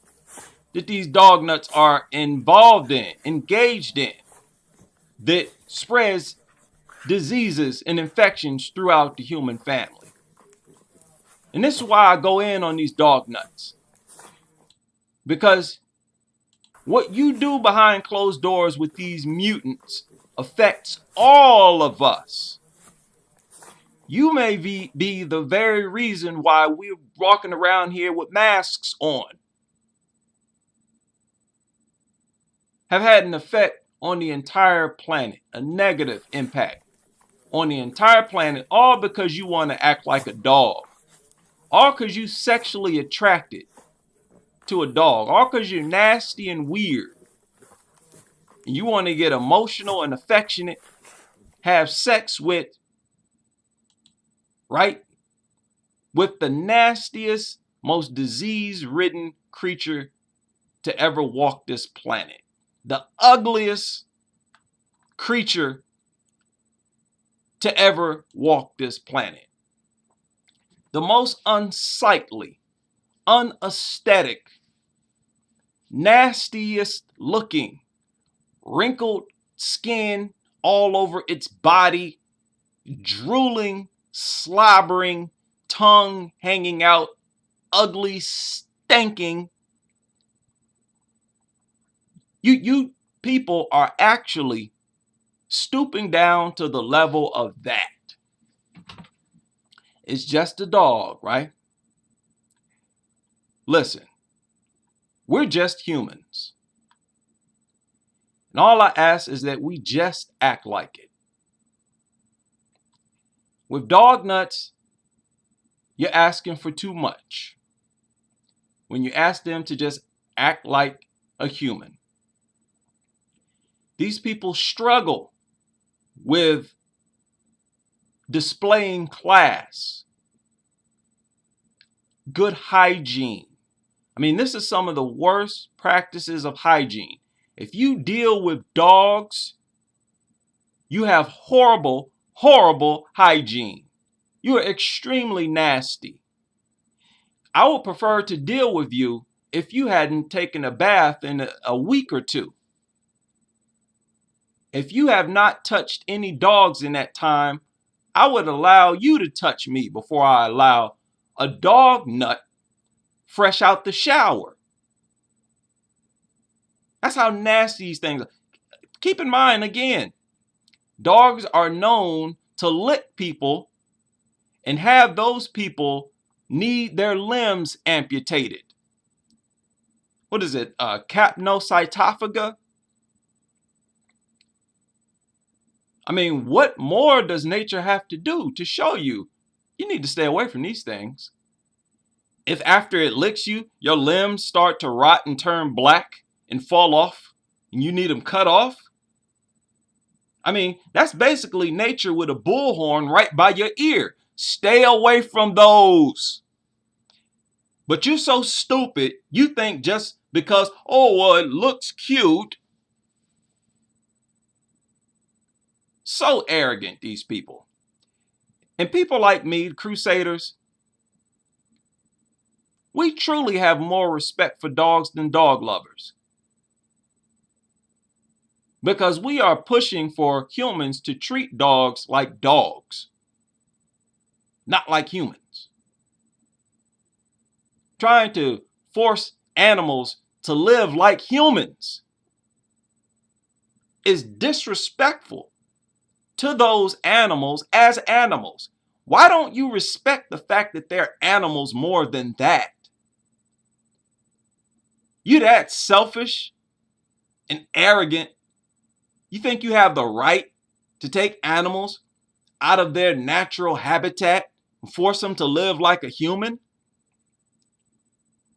that these dog nuts are involved in, engaged in, that spreads diseases and infections throughout the human family. And this is why I go in on these dog nuts. Because what you do behind closed doors with these mutants affects all of us. You may be the very reason why we're walking around here with masks on. Have had an effect on the entire planet, a negative impact on the entire planet, all because you want to act like a dog. All because you're sexually attracted to a dog. All because you're nasty and weird. And you want to get emotional and affectionate, have sex with, right? With the nastiest, most disease-ridden creature to ever walk this planet. The ugliest creature to ever walk this planet. The most unsightly, unaesthetic, nastiest looking, wrinkled skin all over its body, drooling, slobbering, tongue hanging out, ugly, stinking. You people are actually stooping down to the level of that. It's just a dog, right? Listen, we're just humans. And all I ask is that we just act like it. With dog nuts, you're asking for too much. When you ask them to just act like a human. These people struggle with displaying class, good hygiene. I mean, this is some of the worst practices of hygiene. If you deal with dogs, you have horrible, horrible hygiene. You are extremely nasty. I would prefer to deal with you if you hadn't taken a bath in a week or two. If you have not touched any dogs in that time, I would allow you to touch me before I allow a dog nut fresh out the shower. That's how nasty these things are. Keep in mind, again, dogs are known to lick people and have those people need their limbs amputated. What is it? Capnocytophaga? I mean, what more does nature have to do to show you you need to stay away from these things? If after it licks you, your limbs start to rot and turn black and fall off, and you need them cut off, I mean, that's basically nature with a bullhorn right by your ear. Stay away from those. But you're so stupid, you think just because, oh, well, it looks cute. So arrogant, these people. And people like me, crusaders, we truly have more respect for dogs than dog lovers. Because we are pushing for humans to treat dogs like dogs, not like humans. Trying to force animals to live like humans is disrespectful to those animals as animals. Why don't you respect the fact that they're animals more than that? You that selfish and arrogant. You think you have the right to take animals out of their natural habitat and force them to live like a human?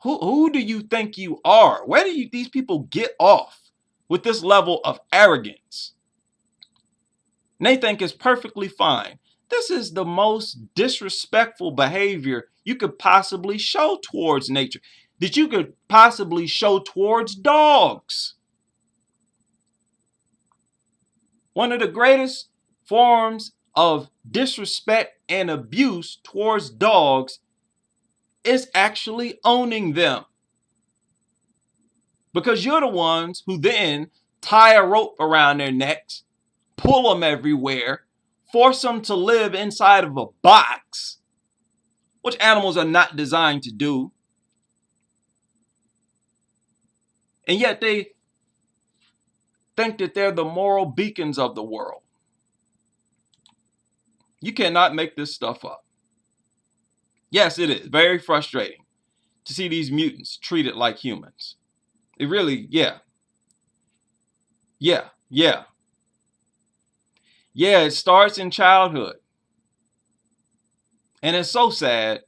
Who do you think you are? Where do these people get off with this level of arrogance? And they think it's perfectly fine. This is the most disrespectful behavior you could possibly show towards nature, that you could possibly show towards dogs. One of the greatest forms of disrespect and abuse towards dogs is actually owning them. Because you're the ones who then tie a rope around their necks, pull them everywhere, force them to live inside of a box, which animals are not designed to do. And yet they think that they're the moral beacons of the world. You cannot make this stuff up. Yes, it is very frustrating to see these mutants treated like humans. It really, yeah, it starts in childhood. And it's so sad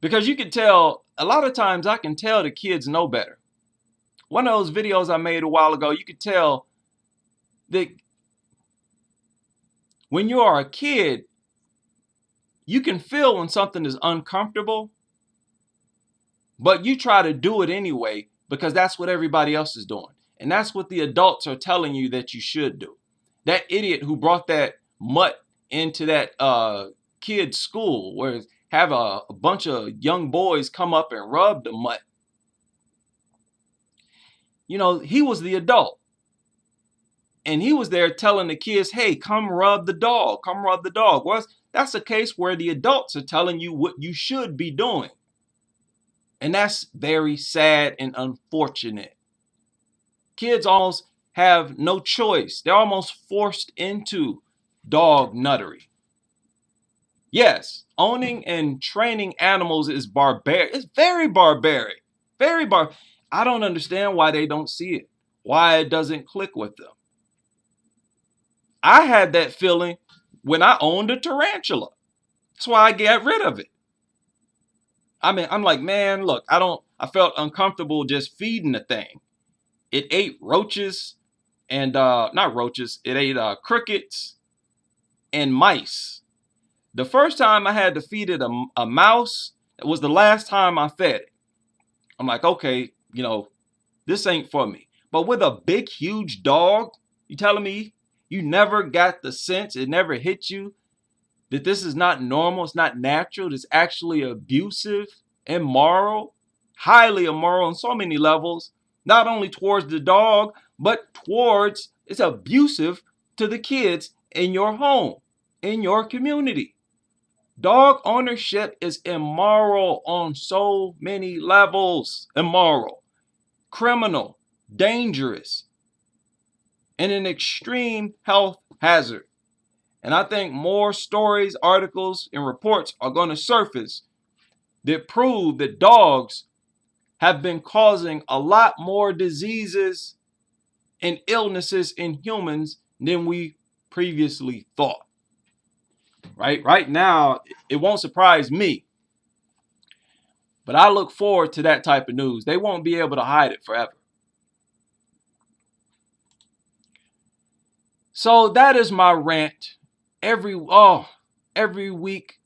because you can tell, a lot of times I can tell the kids know better. One of those videos I made a while ago, you could tell that when you are a kid, you can feel when something is uncomfortable, but you try to do it anyway because that's what everybody else is doing. And that's what the adults are telling you that you should do. That idiot who brought that mutt into that kid's school where have a bunch of young boys come up and rub the mutt. You know, he was the adult. And he was there telling the kids, hey, come rub the dog, come rub the dog. Well, that's a case where the adults are telling you what you should be doing. And that's very sad and unfortunate. Kids almost have no choice. They're almost forced into dog nuttery. Yes, owning and training animals is barbaric. It's very barbaric. I don't understand why they don't see it. Why it doesn't click with them. I had that feeling when I owned a tarantula. That's why I got rid of it. I mean, I'm like, man, look, I felt uncomfortable just feeding the thing. It ate roaches and, not roaches, it ate crickets and mice. The first time I had to feed it a mouse, it was the last time I fed it. I'm like, okay, this ain't for me. But with a big, huge dog, you telling me you never got the sense, it never hit you that this is not normal, it's not natural, it's actually abusive, immoral, highly immoral on so many levels, not only towards the dog, but it's abusive to the kids in your home, in your community. Dog ownership is immoral on so many levels. Immoral, criminal, dangerous, and an extreme health hazard. And I think more stories, articles, and reports are going to surface that prove that dogs have been causing a lot more diseases and illnesses in humans than we previously thought. Right now, it won't surprise me. But I look forward to that type of news. They won't be able to hide it forever. So that is my rant. Every week,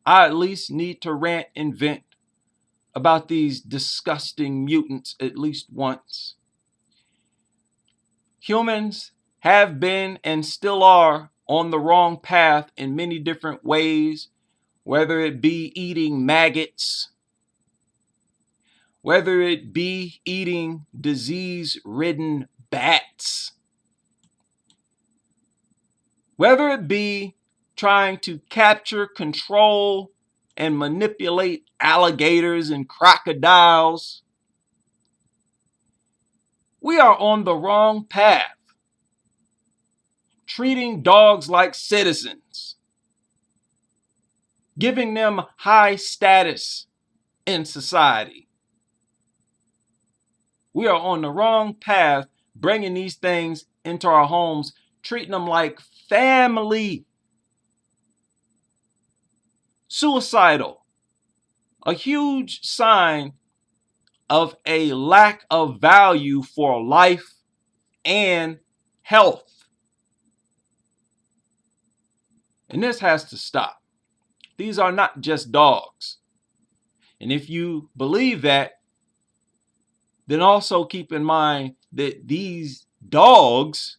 I at least need to rant and vent about these disgusting mutants at least once. Humans have been and still are on the wrong path in many different ways, whether it be eating maggots, whether it be eating disease-ridden bats, whether it be trying to capture, control, and manipulate alligators and crocodiles. We are on the wrong path, treating dogs like citizens, giving them high status in society. We are on the wrong path, bringing these things into our homes, treating them like family. Suicidal, a huge sign of a lack of value for life and health. And this has to stop. These are not just dogs. And if you believe that, then also keep in mind that these dogs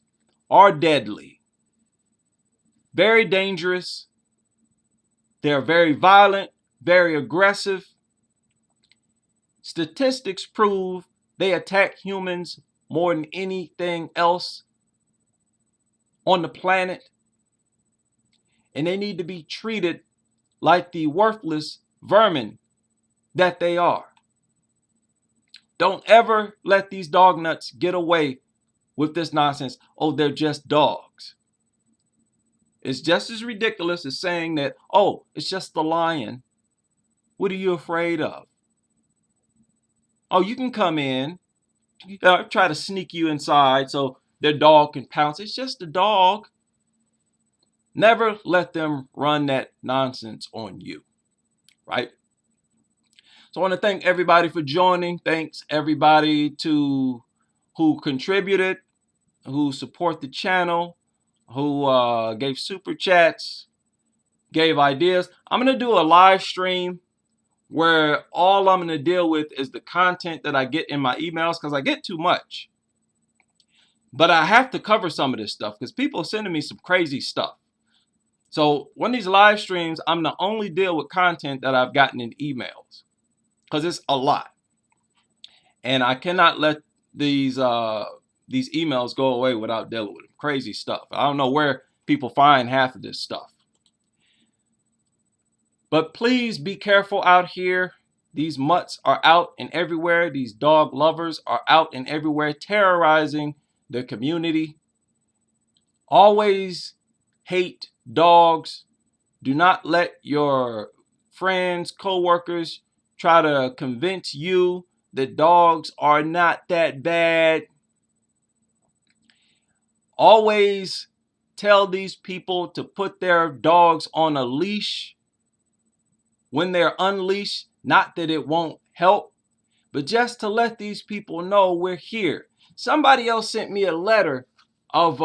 are deadly, very dangerous. They're very violent, very aggressive. Statistics prove they attack humans more than anything else on the planet. And they need to be treated like the worthless vermin that they are. Don't ever let these dog nuts get away with this nonsense. Oh, they're just dogs. It's just as ridiculous as saying that, oh, it's just the lion. What are you afraid of? Oh, you can come in, try to sneak you inside so their dog can pounce. It's just a dog. Never let them run that nonsense on you, right? So I want to thank everybody for joining. Thanks everybody who contributed, who support the channel, who gave super chats, gave ideas. I'm going to do a live stream where all I'm going to deal with is the content that I get in my emails, because I get too much. But I have to cover some of this stuff because people are sending me some crazy stuff. So one of these live streams, I'm going to only deal with content that I've gotten in emails, because it's a lot. And I cannot let these emails go away without dealing with them. Crazy stuff. I don't know where people find half of this stuff. But please be careful out here. These mutts are out and everywhere. These dog lovers are out and everywhere, terrorizing the community. Always hate dogs. Do not let your friends, co-workers try to convince you that dogs are not that bad. Always tell these people to put their dogs on a leash when they're unleashed. Not that it won't help, but just to let these people know we're here. Somebody else sent me a letter of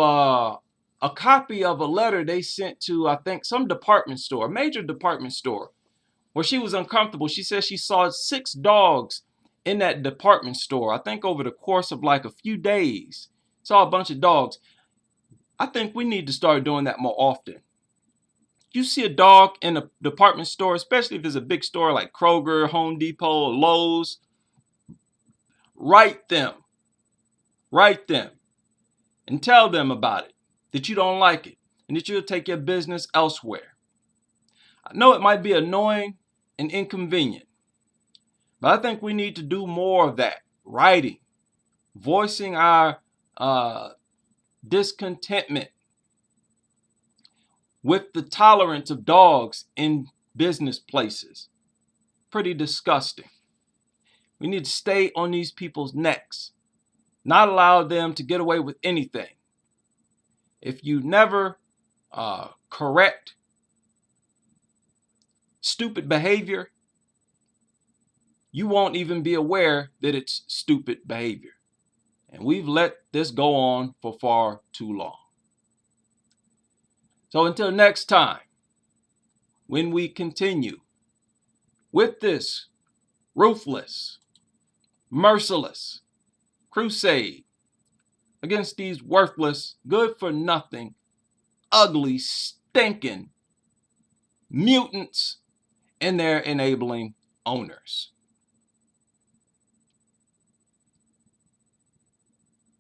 a copy of a letter they sent to, I think, some department store, a major department store, where she was uncomfortable. She said she saw 6 dogs in that department store, I think over the course of like a few days. Saw a bunch of dogs. I think we need to start doing that more often. You see a dog in a department store, especially if it's a big store like Kroger, Home Depot, Lowe's, write them and tell them about it, that you don't like it and that you'll take your business elsewhere. I know it might be annoying and inconvenient, but I think we need to do more of that, writing, voicing our discontentment with the tolerance of dogs in business places. Pretty disgusting. We need to stay on these people's necks, not allow them to get away with anything. If you never correct stupid behavior, you won't even be aware that it's stupid behavior. And we've let this go on for far too long. So until next time, when we continue with this ruthless, merciless crusade against these worthless, good-for-nothing, ugly, stinking mutants and their enabling owners.